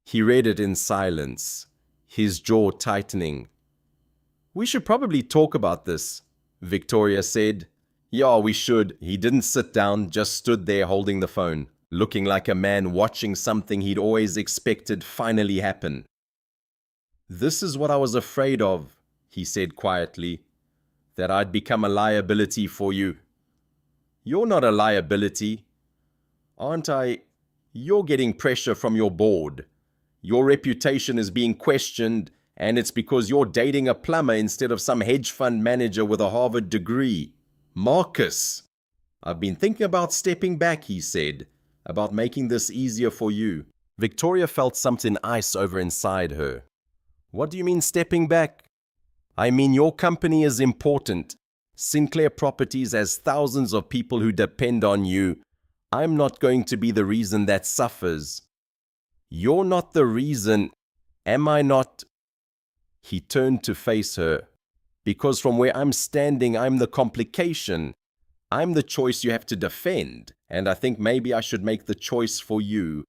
He read it in silence, his jaw tightening. "We should probably talk about this," Victoria said. "Yeah, we should." He didn't sit down, just stood there holding the phone, looking like a man watching something he'd always expected finally happen. "This is what I was afraid of," he said quietly, "that I'd become a liability for you." "You're not a liability." "Aren't I?" "You're getting pressure from your board. Your reputation is being questioned, and it's because you're dating a plumber instead of some hedge fund manager with a Harvard degree." "Marcus." "I've been thinking about stepping back," he said, "about making this easier for you." Victoria felt something ice over inside her. "What do you mean stepping back?" "I mean your company is important. Sinclair Properties has thousands of people who depend on you. I'm not going to be the reason that suffers." You're not the reason. Am I not? He turned to face her. Because from where I'm standing, I'm the complication. I'm the choice you have to defend, and I think maybe I should make the choice for you.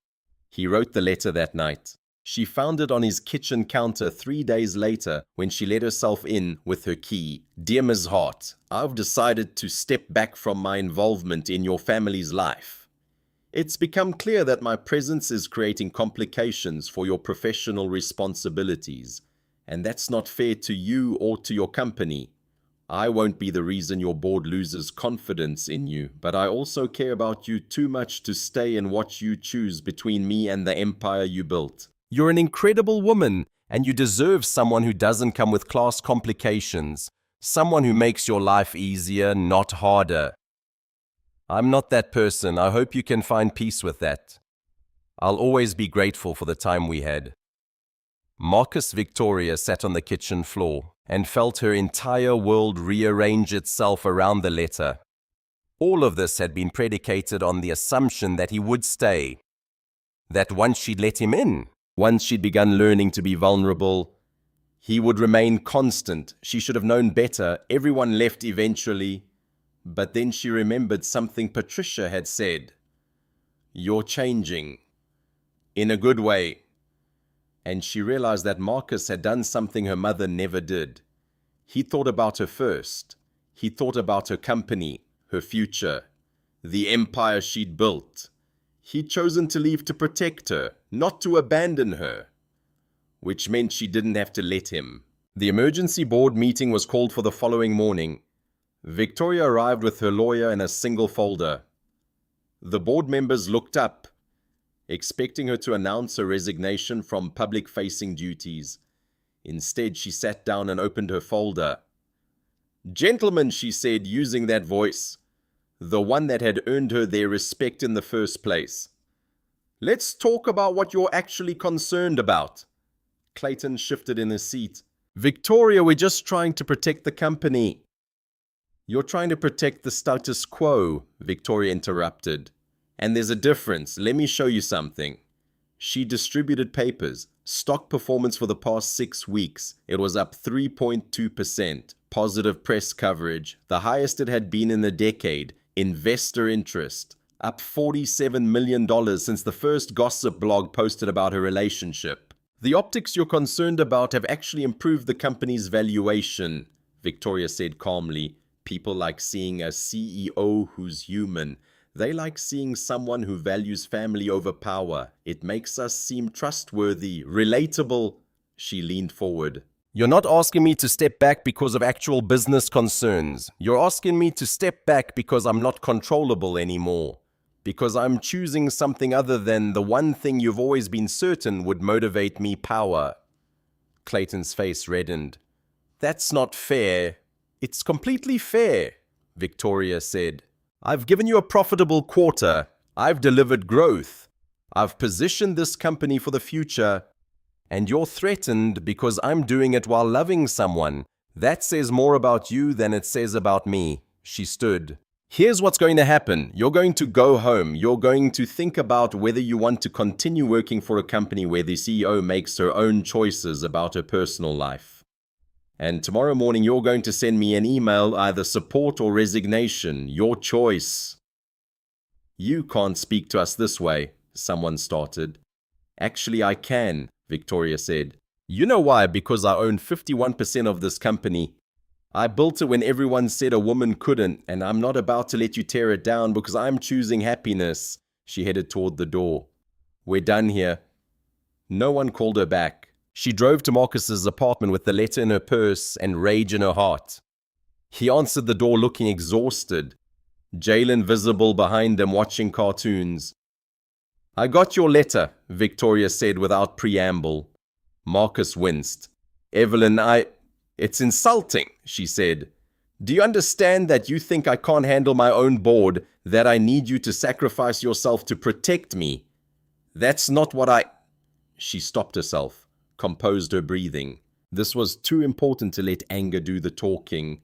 He wrote the letter that night. She found it on his kitchen counter 3 days later when she let herself in with her key. Dear Ms. Hart, I've decided to step back from my involvement in your family's life. It's become clear that my presence is creating complications for your professional responsibilities, and that's not fair to you or to your company. I won't be the reason your board loses confidence in you, but I also care about you too much to stay and watch you choose between me and the empire you built. You're an incredible woman, and you deserve someone who doesn't come with class complications, someone who makes your life easier, not harder. I'm not that person. I hope you can find peace with that. I'll always be grateful for the time we had. Marcus Victoria sat on the kitchen floor and felt her entire world rearrange itself around the letter. All of this had been predicated on the assumption that he would stay. That once she'd let him in, once she'd begun learning to be vulnerable, he would remain constant. She should have known better. Everyone left eventually. But then she remembered something Patricia had said. You're changing. In a good way. And she realized that Marcus had done something her mother never did. He thought about her first. He thought about her company, her future, the empire she'd built. He'd chosen to leave to protect her, not to abandon her, which meant she didn't have to let him. The emergency board meeting was called for the following morning. Victoria arrived with her lawyer in a single folder. The board members looked up, expecting her to announce her resignation from public-facing duties. Instead, she sat down and opened her folder. Gentlemen, she said, using that voice, the one that had earned her their respect in the first place. Let's talk about what you're actually concerned about. Clayton shifted in his seat. Victoria, we're just trying to protect the company. You're trying to protect the status quo, Victoria interrupted. And there's a difference. Let me show you something. She distributed papers. Stock performance for the past 6 weeks. It was up 3.2%. Positive press coverage. The highest it had been in a decade. Investor interest. Up $47 million since the first gossip blog posted about her relationship. The optics you're concerned about have actually improved the company's valuation, Victoria said calmly. People like seeing a CEO who's human. They like seeing someone who values family over power. It makes us seem trustworthy, relatable. She leaned forward. You're not asking me to step back because of actual business concerns. You're asking me to step back because I'm not controllable anymore. Because I'm choosing something other than the one thing you've always been certain would motivate me, power. Clayton's face reddened. That's not fair. It's completely fair, Victoria said. I've given you a profitable quarter. I've delivered growth. I've positioned this company for the future. And you're threatened because I'm doing it while loving someone. That says more about you than it says about me. She stood. Here's what's going to happen. You're going to go home. You're going to think about whether you want to continue working for a company where the CEO makes her own choices about her personal life. And tomorrow morning, you're going to send me an email, either support or resignation. Your choice. You can't speak to us this way, someone started. Actually, I can, Victoria said. You know why? Because I own 51% of this company. I built it when everyone said a woman couldn't, and I'm not about to let you tear it down because I'm choosing happiness. She headed toward the door. We're done here. No one called her back. She drove to Marcus's apartment with the letter in her purse and rage in her heart. He answered the door looking exhausted. Jalen visible behind them watching cartoons. I got your letter, Victoria said without preamble. Marcus winced. Evelyn, It's insulting, she said. Do you understand that you think I can't handle my own board, that I need you to sacrifice yourself to protect me? That's not what She stopped herself, composed her breathing. This was too important to let anger do the talking.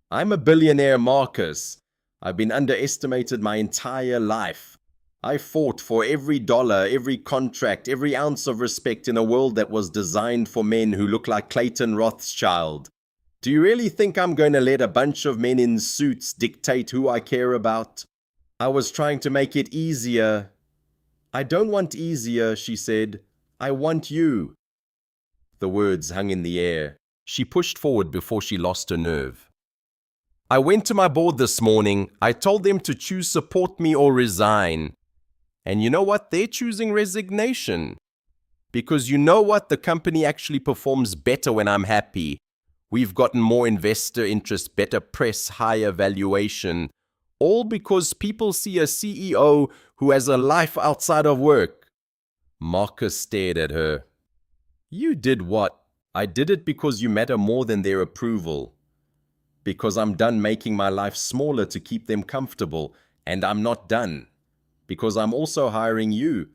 I'm a billionaire, Marcus. I've been underestimated my entire life. I fought for every dollar, every contract, every ounce of respect in a world that was designed for men who look like Clayton Rothschild. Do you really think I'm going to let a bunch of men in suits dictate who I care about? I was trying to make it easier. I don't want easier, she said. I want you. The words hung in the air. She pushed forward before she lost her nerve. I went to my board this morning. I told them to choose support me or resign. And you know what? They're choosing resignation. Because you know what? The company actually performs better when I'm happy. We've gotten more investor interest, better press, higher valuation. All because people see a CEO who has a life outside of work. Marcus stared at her. You did what? I did it because you matter more than their approval. Because I'm done making my life smaller to keep them comfortable, and I'm not done. Because I'm also hiring you,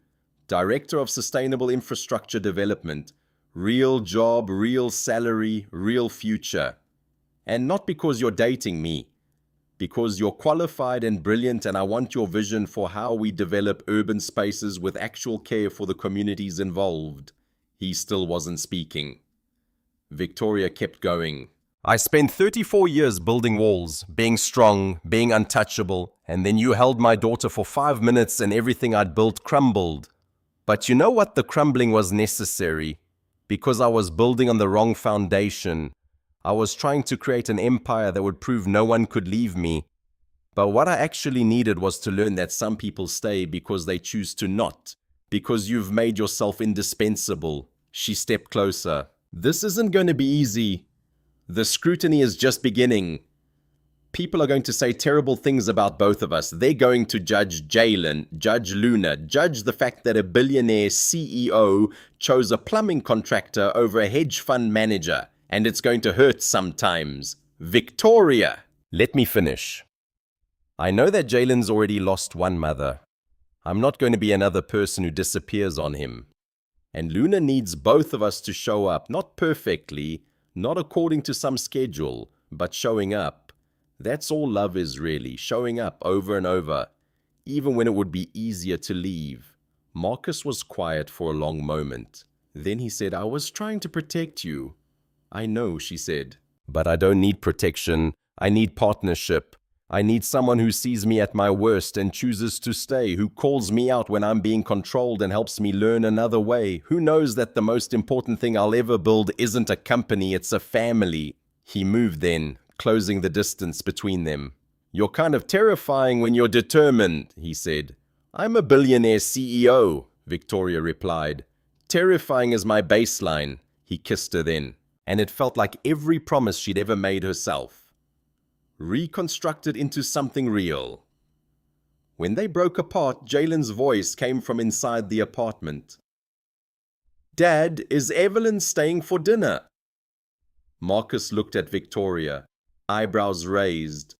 Director of Sustainable Infrastructure Development. Real job, real salary, real future. And not because you're dating me. Because you're qualified and brilliant, and I want your vision for how we develop urban spaces with actual care for the communities involved. He still wasn't speaking. Victoria kept going. I spent 34 years building walls, being strong, being untouchable, and then you held my daughter for 5 minutes and everything I'd built crumbled. But you know what? The crumbling was necessary, because I was building on the wrong foundation. I was trying to create an empire that would prove no one could leave me. But what I actually needed was to learn that some people stay because they choose to not, because you've made yourself indispensable. She stepped closer. This isn't going to be easy. The scrutiny is just beginning. People are going to say terrible things about both of us. They're going to judge Jalen, judge Luna, judge the fact that a billionaire CEO chose a plumbing contractor over a hedge fund manager. And it's going to hurt sometimes. Victoria! Let me finish. I know that Jalen's already lost one mother. I'm not going to be another person who disappears on him. And Luna needs both of us to show up, not perfectly, not according to some schedule, but showing up. That's all love is really, showing up over and over, even when it would be easier to leave. Marcus was quiet for a long moment. Then he said, I was trying to protect you. I know, she said. But I don't need protection. I need partnership. I need someone who sees me at my worst and chooses to stay, who calls me out when I'm being controlled and helps me learn another way, who knows that the most important thing I'll ever build isn't a company, it's a family. He moved then, closing the distance between them. You're kind of terrifying when you're determined, he said. I'm a billionaire CEO, Victoria replied. Terrifying is my baseline. He kissed her then, and it felt like every promise she'd ever made herself. Reconstructed into something real. When they broke apart, Jalen's voice came from inside the apartment. Dad, is Evelyn staying for dinner? Marcus looked at Victoria, eyebrows raised.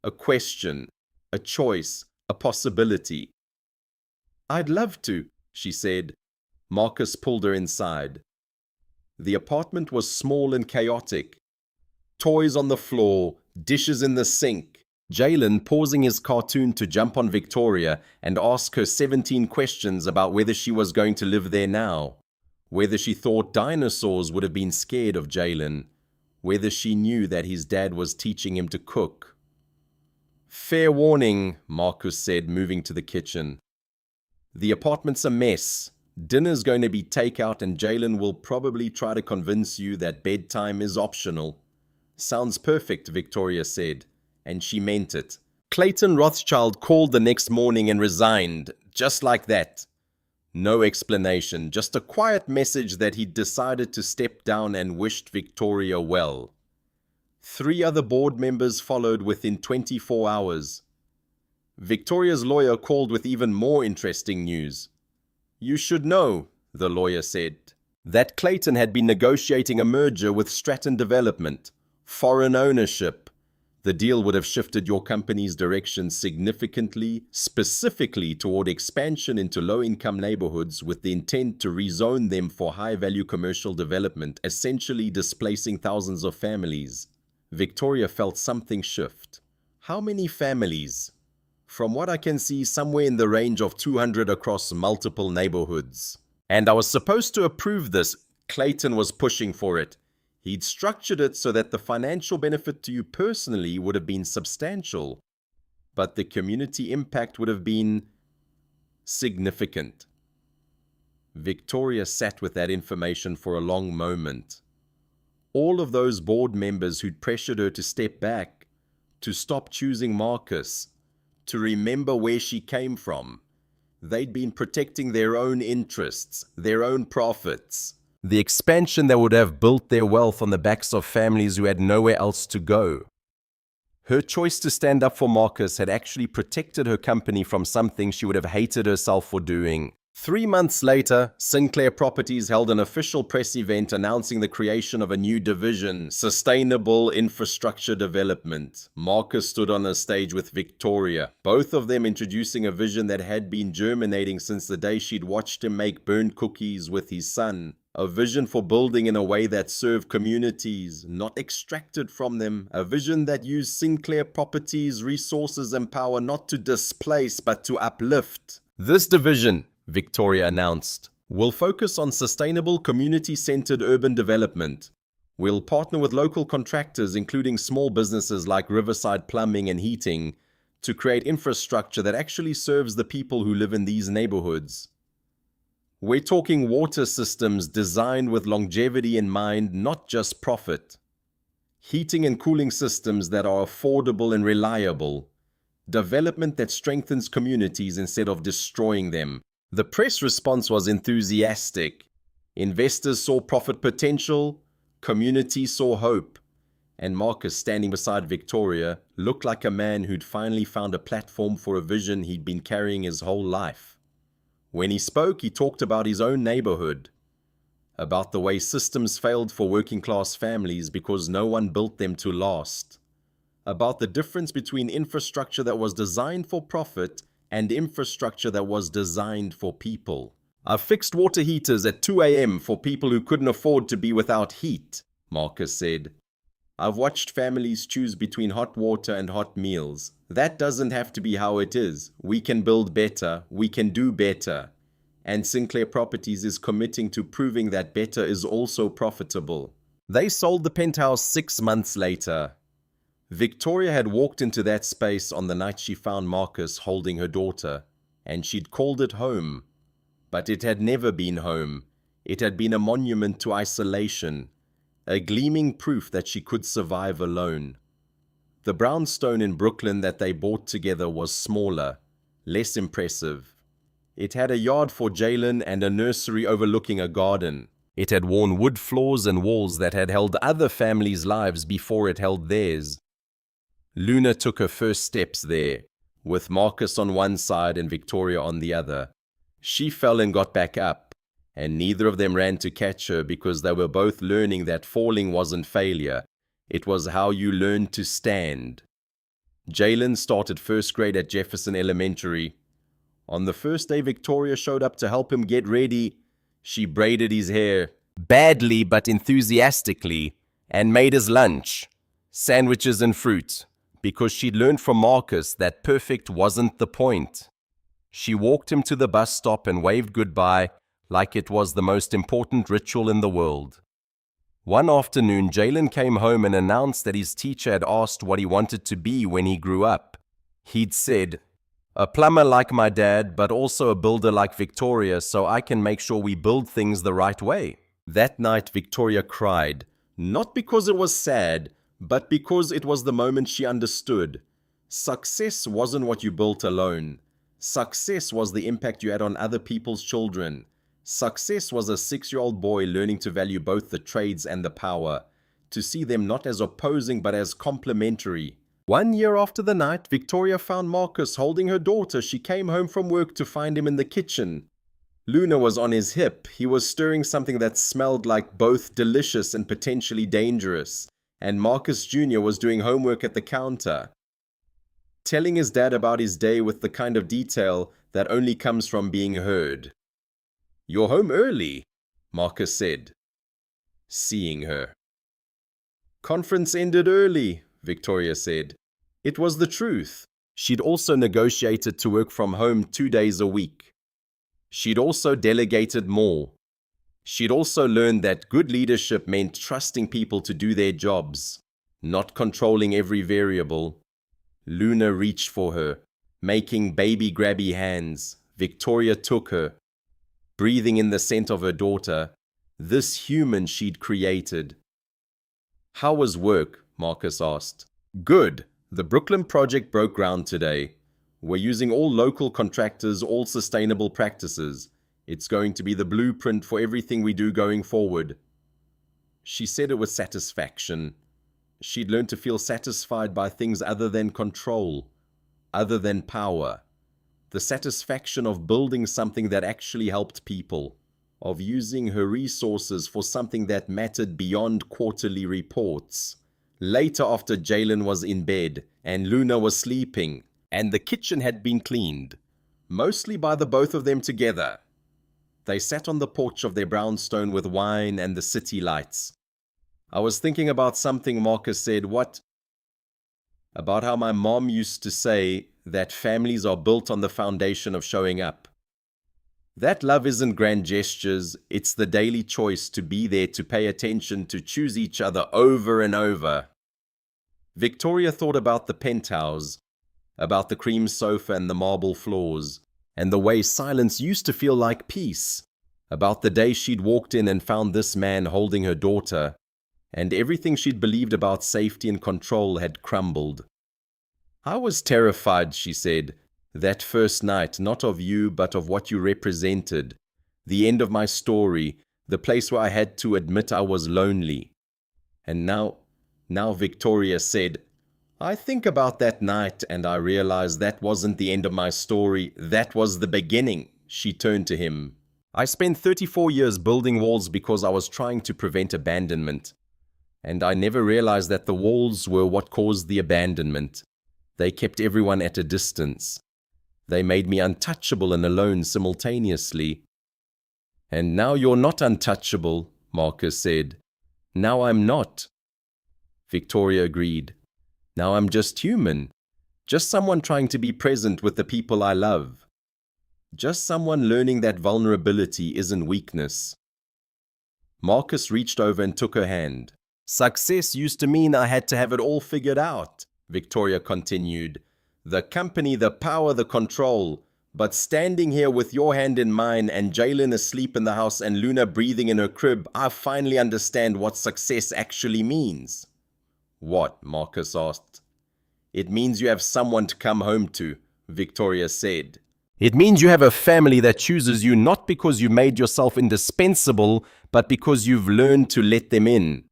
A question, a choice, a possibility. I'd love to, she said. Marcus pulled her inside. The apartment was small and chaotic. Toys on the floor, dishes in the sink. Jalen pausing his cartoon to jump on Victoria and ask her 17 questions about whether she was going to live there now, whether she thought dinosaurs would have been scared of Jalen, whether she knew that his dad was teaching him to cook. Fair warning, Marcus said, moving to the kitchen. The apartment's a mess. Dinner's going to be takeout and Jalen will probably try to convince you that bedtime is optional. Sounds perfect, Victoria said, and she meant it. Clayton Rothschild called the next morning and resigned, just like that. No explanation, just a quiet message that he'd decided to step down and wished Victoria well. 3 other board members followed within 24 hours. Victoria's lawyer called with even more interesting news. You should know, the lawyer said, that Clayton had been negotiating a merger with Stratton Development. Foreign ownership. The deal would have shifted your company's direction significantly, specifically toward expansion into low-income neighborhoods with the intent to rezone them for high-value commercial development, essentially displacing thousands of families. Victoria felt something shift. How many families? From what I can see, somewhere in the range of 200 across multiple neighborhoods. And I was supposed to approve this. Clayton was pushing for it. He'd structured it so that the financial benefit to you personally would have been substantial, but the community impact would have been significant. Victoria sat with that information for a long moment. All of those board members who'd pressured her to step back, to stop choosing Marcus, to remember where she came from, they'd been protecting their own interests, their own profits. The expansion that would have built their wealth on the backs of families who had nowhere else to go. Her choice to stand up for Marcus had actually protected her company from something she would have hated herself for doing. 3 months later, Sinclair Properties held an official press event announcing the creation of a new division, Sustainable Infrastructure Development. Marcus stood on a stage with Victoria, both of them introducing a vision that had been germinating since the day she'd watched him make burnt cookies with his son. A vision for building in a way that served communities, not extracted from them. A vision that used Sinclair Properties' resources and power not to displace but to uplift. This division, Victoria announced, will focus on sustainable community-centered urban development. We'll partner with local contractors, including small businesses like Riverside Plumbing and Heating, to create infrastructure that actually serves the people who live in these neighborhoods. We're talking water systems designed with longevity in mind, not just profit. Heating and cooling systems that are affordable and reliable. Development that strengthens communities instead of destroying them. The press response was enthusiastic. Investors saw profit potential, community saw hope, and Marcus, standing beside Victoria, looked like a man who'd finally found a platform for a vision he'd been carrying his whole life. When he spoke, he talked about his own neighborhood, about the way systems failed for working-class families because no one built them to last, about the difference between infrastructure that was designed for profit and infrastructure that was designed for people. I've fixed water heaters at 2 a.m. for people who couldn't afford to be without heat, Marcus said. I've watched families choose between hot water and hot meals. That doesn't have to be how it is. We can build better. We can do better. And Sinclair Properties is committing to proving that better is also profitable. They sold the penthouse 6 months later. Victoria had walked into that space on the night she found Marcus holding her daughter, and she'd called it home. But it had never been home. It had been a monument to isolation, a gleaming proof that she could survive alone. The brownstone in Brooklyn that they bought together was smaller, less impressive. It had a yard for Jalen and a nursery overlooking a garden. It had worn wood floors and walls that had held other families' lives before it held theirs. Luna took her first steps there, with Marcus on one side and Victoria on the other. She fell and got back up, and neither of them ran to catch her because they were both learning that falling wasn't failure. It was how you learned to stand. Jalen started first grade at Jefferson Elementary. On the first day Victoria showed up to help him get ready, she braided his hair, badly but enthusiastically, and made his lunch, sandwiches and fruit, because she'd learned from Marcus that perfect wasn't the point. She walked him to the bus stop and waved goodbye like it was the most important ritual in the world. One afternoon, Jalen came home and announced that his teacher had asked what he wanted to be when he grew up. He'd said, "A plumber like my dad, but also a builder like Victoria, so I can make sure we build things the right way." That night, Victoria cried, not because it was sad, but because it was the moment she understood. Success wasn't what you built alone. Success was the impact you had on other people's children. Success was a 6-year-old boy learning to value both the trades and the power, to see them not as opposing but as complementary. 1 year after the night, Victoria found Marcus holding her daughter. She came home from work to find him in the kitchen. Luna was on his hip. He was stirring something that smelled like both delicious and potentially dangerous. And Marcus Jr. was doing homework at the counter, telling his dad about his day with the kind of detail that only comes from being heard. "You're home early," Marcus said, seeing her. "Conference ended early," Victoria said. It was the truth. She'd also negotiated to work from home 2 days a week. She'd also delegated more. She'd also learned that good leadership meant trusting people to do their jobs, not controlling every variable. Luna reached for her, making baby grabby hands. Victoria took her, breathing in the scent of her daughter, this human she'd created. "How was work?" Marcus asked. "Good. The Brooklyn project broke ground today. We're using all local contractors, all sustainable practices. It's going to be the blueprint for everything we do going forward." She said it with satisfaction. She'd learned to feel satisfied by things other than control, other than power. The satisfaction of building something that actually helped people, of using her resources for something that mattered beyond quarterly reports. Later, after Jalen was in bed and Luna was sleeping, and the kitchen had been cleaned, mostly by the both of them together, they sat on the porch of their brownstone with wine and the city lights. "I was thinking about something," Marcus said. "What?" "About how my mom used to say that families are built on the foundation of showing up. That love isn't grand gestures, it's the daily choice to be there, to pay attention, to choose each other over and over." Victoria thought about the penthouse, about the cream sofa and the marble floors, and the way silence used to feel like peace, about the day she'd walked in and found this man holding her daughter, and everything she'd believed about safety and control had crumbled. "I was terrified," she said, "that first night, not of you, but of what you represented. The end of my story, the place where I had to admit I was lonely." And now Victoria said, "I think about that night and I realized that wasn't the end of my story, that was the beginning." She turned to him. "I spent 34 years building walls because I was trying to prevent abandonment. And I never realized that the walls were what caused the abandonment. They kept everyone at a distance. They made me untouchable and alone simultaneously." "And now you're not untouchable," Marcus said. "Now I'm not." Victoria agreed. "Now I'm just human. Just someone trying to be present with the people I love. Just someone learning that vulnerability isn't weakness." Marcus reached over and took her hand. "Success used to mean I had to have it all figured out," Victoria continued. "The company, the power, the control. But standing here with your hand in mine and Jalen asleep in the house and Luna breathing in her crib, I finally understand what success actually means." "What?" Marcus asked. "It means you have someone to come home to," Victoria said. "It means you have a family that chooses you not because you made yourself indispensable, but because you've learned to let them in.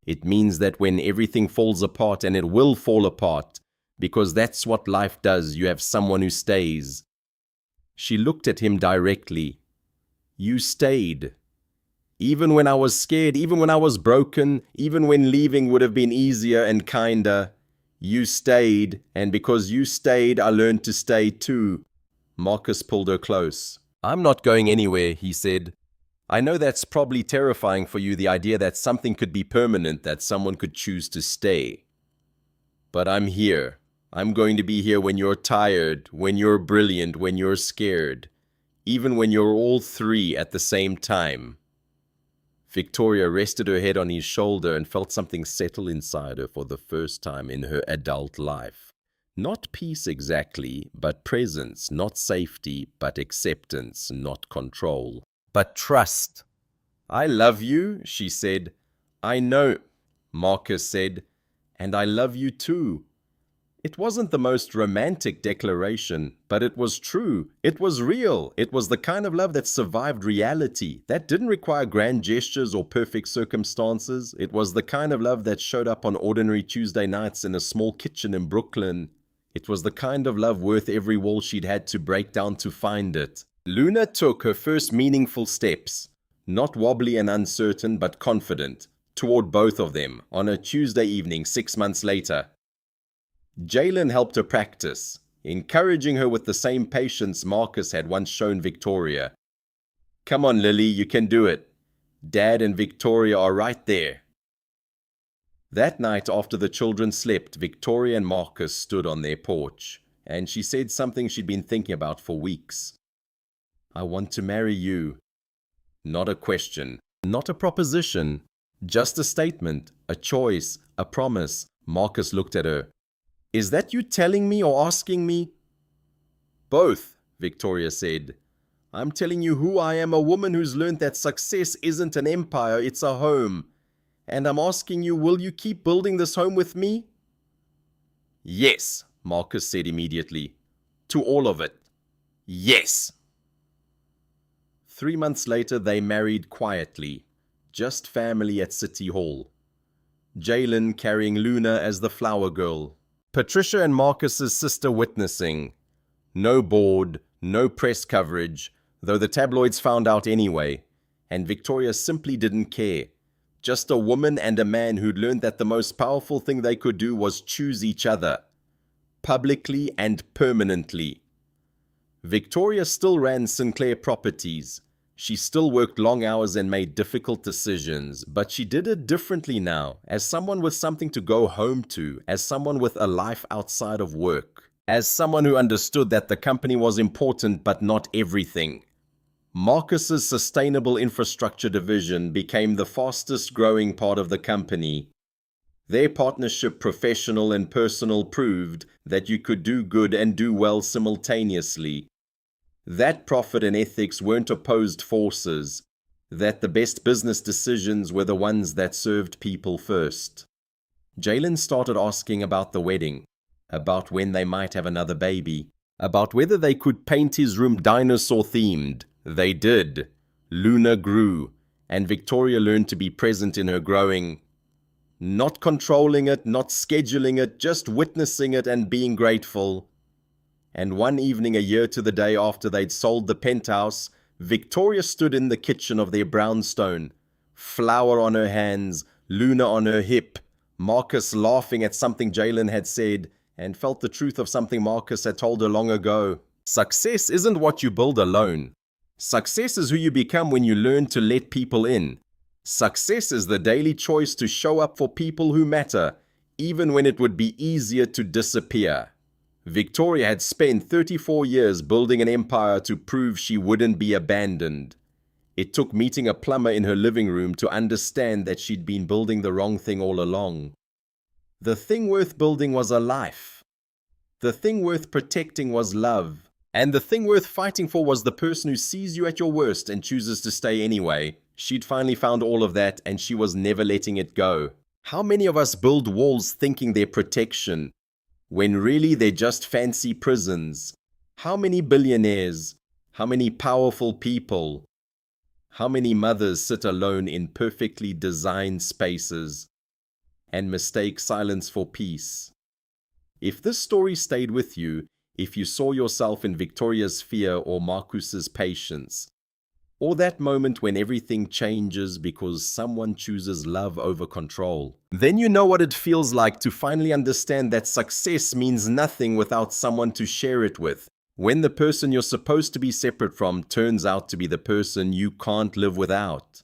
It means that when everything falls apart, and it will fall apart, because that's what life does, you have someone who stays." She looked at him directly. "You stayed. Even when I was scared, even when I was broken, even when leaving would have been easier and kinder. You stayed, and because you stayed, I learned to stay too." Marcus pulled her close. "I'm not going anywhere," he said. "I know that's probably terrifying for you, the idea that something could be permanent, that someone could choose to stay. But I'm here. I'm going to be here when you're tired, when you're brilliant, when you're scared, even when you're all three at the same time." Victoria rested her head on his shoulder and felt something settle inside her for the first time in her adult life. Not peace exactly, but presence, not safety, but acceptance, not control, but trust. "I love you," she said. "I know," Marcus said, "and I love you too." It wasn't the most romantic declaration, but it was true. It was real. It was the kind of love that survived reality, that didn't require grand gestures or perfect circumstances. It was the kind of love that showed up on ordinary Tuesday nights in a small kitchen in Brooklyn. It was the kind of love worth every wall she'd had to break down to find it. Luna took her first meaningful steps, not wobbly and uncertain, but confident, toward both of them on a Tuesday evening 6 months later. Jalen helped her practice, encouraging her with the same patience Marcus had once shown Victoria. "Come on, Lily, you can do it. Dad and Victoria are right there." That night, after the children slept, Victoria and Marcus stood on their porch, and she said something she'd been thinking about for weeks. "I want to marry you." Not a question, not a proposition, just a statement, a choice, a promise. Marcus looked at her. "Is that you telling me or asking me?" "Both," Victoria said. "I'm telling you who I am, a woman who's learned that success isn't an empire, it's a home. And I'm asking you, will you keep building this home with me?" "Yes," Marcus said immediately. "To all of it. Yes." 3 months later, they married quietly, just family at City Hall. Jalen carrying Luna as the flower girl. Patricia and Marcus's sister witnessing. No board, no press coverage, though the tabloids found out anyway, and Victoria simply didn't care. Just a woman and a man who'd learned that the most powerful thing they could do was choose each other, publicly and permanently. Victoria still ran Sinclair Properties. She still worked long hours and made difficult decisions, but she did it differently now, as someone with something to go home to, as someone with a life outside of work, as someone who understood that the company was important but not everything. Marcus's sustainable infrastructure division became the fastest growing part of the company. Their partnership, professional and personal, proved that you could do good and do well simultaneously. That profit and ethics weren't opposed forces, that the best business decisions were the ones that served people first. Jalen started asking about the wedding, about when they might have another baby, about whether they could paint his room dinosaur-themed. They did. Luna grew, and Victoria learned to be present in her growing. Not controlling it, not scheduling it, just witnessing it and being grateful. And one evening, a year to the day after they'd sold the penthouse, Victoria stood in the kitchen of their brownstone, flower on her hands, Luna on her hip, Marcus laughing at something Jalen had said, and felt the truth of something Marcus had told her long ago. Success isn't what you build alone. Success is who you become when you learn to let people in. Success is the daily choice to show up for people who matter, even when it would be easier to disappear. Victoria had spent 34 years building an empire to prove she wouldn't be abandoned. It took meeting a plumber in her living room to understand that she'd been building the wrong thing all along. The thing worth building was a life. The thing worth protecting was love. And the thing worth fighting for was the person who sees you at your worst and chooses to stay anyway. She'd finally found all of that, and she was never letting it go. How many of us build walls thinking they're protection, when really they're just fancy prisons? How many billionaires, how many powerful people, how many mothers sit alone in perfectly designed spaces and mistake silence for peace? If this story stayed with you, if you saw yourself in Victoria's fear or Marcus's patience, or that moment when everything changes because someone chooses love over control, then you know what it feels like to finally understand that success means nothing without someone to share it with. When the person you're supposed to be separate from turns out to be the person you can't live without.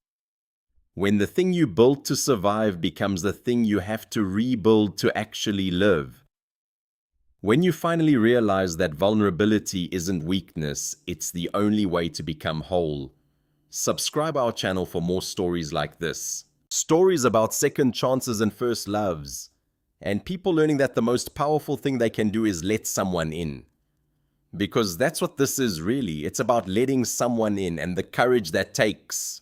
When the thing you built to survive becomes the thing you have to rebuild to actually live. When you finally realize that vulnerability isn't weakness, it's the only way to become whole. Subscribe our channel for more stories like this. Stories about second chances and first loves. And people learning that the most powerful thing they can do is let someone in. Because that's what this is really. It's about letting someone in and the courage that takes.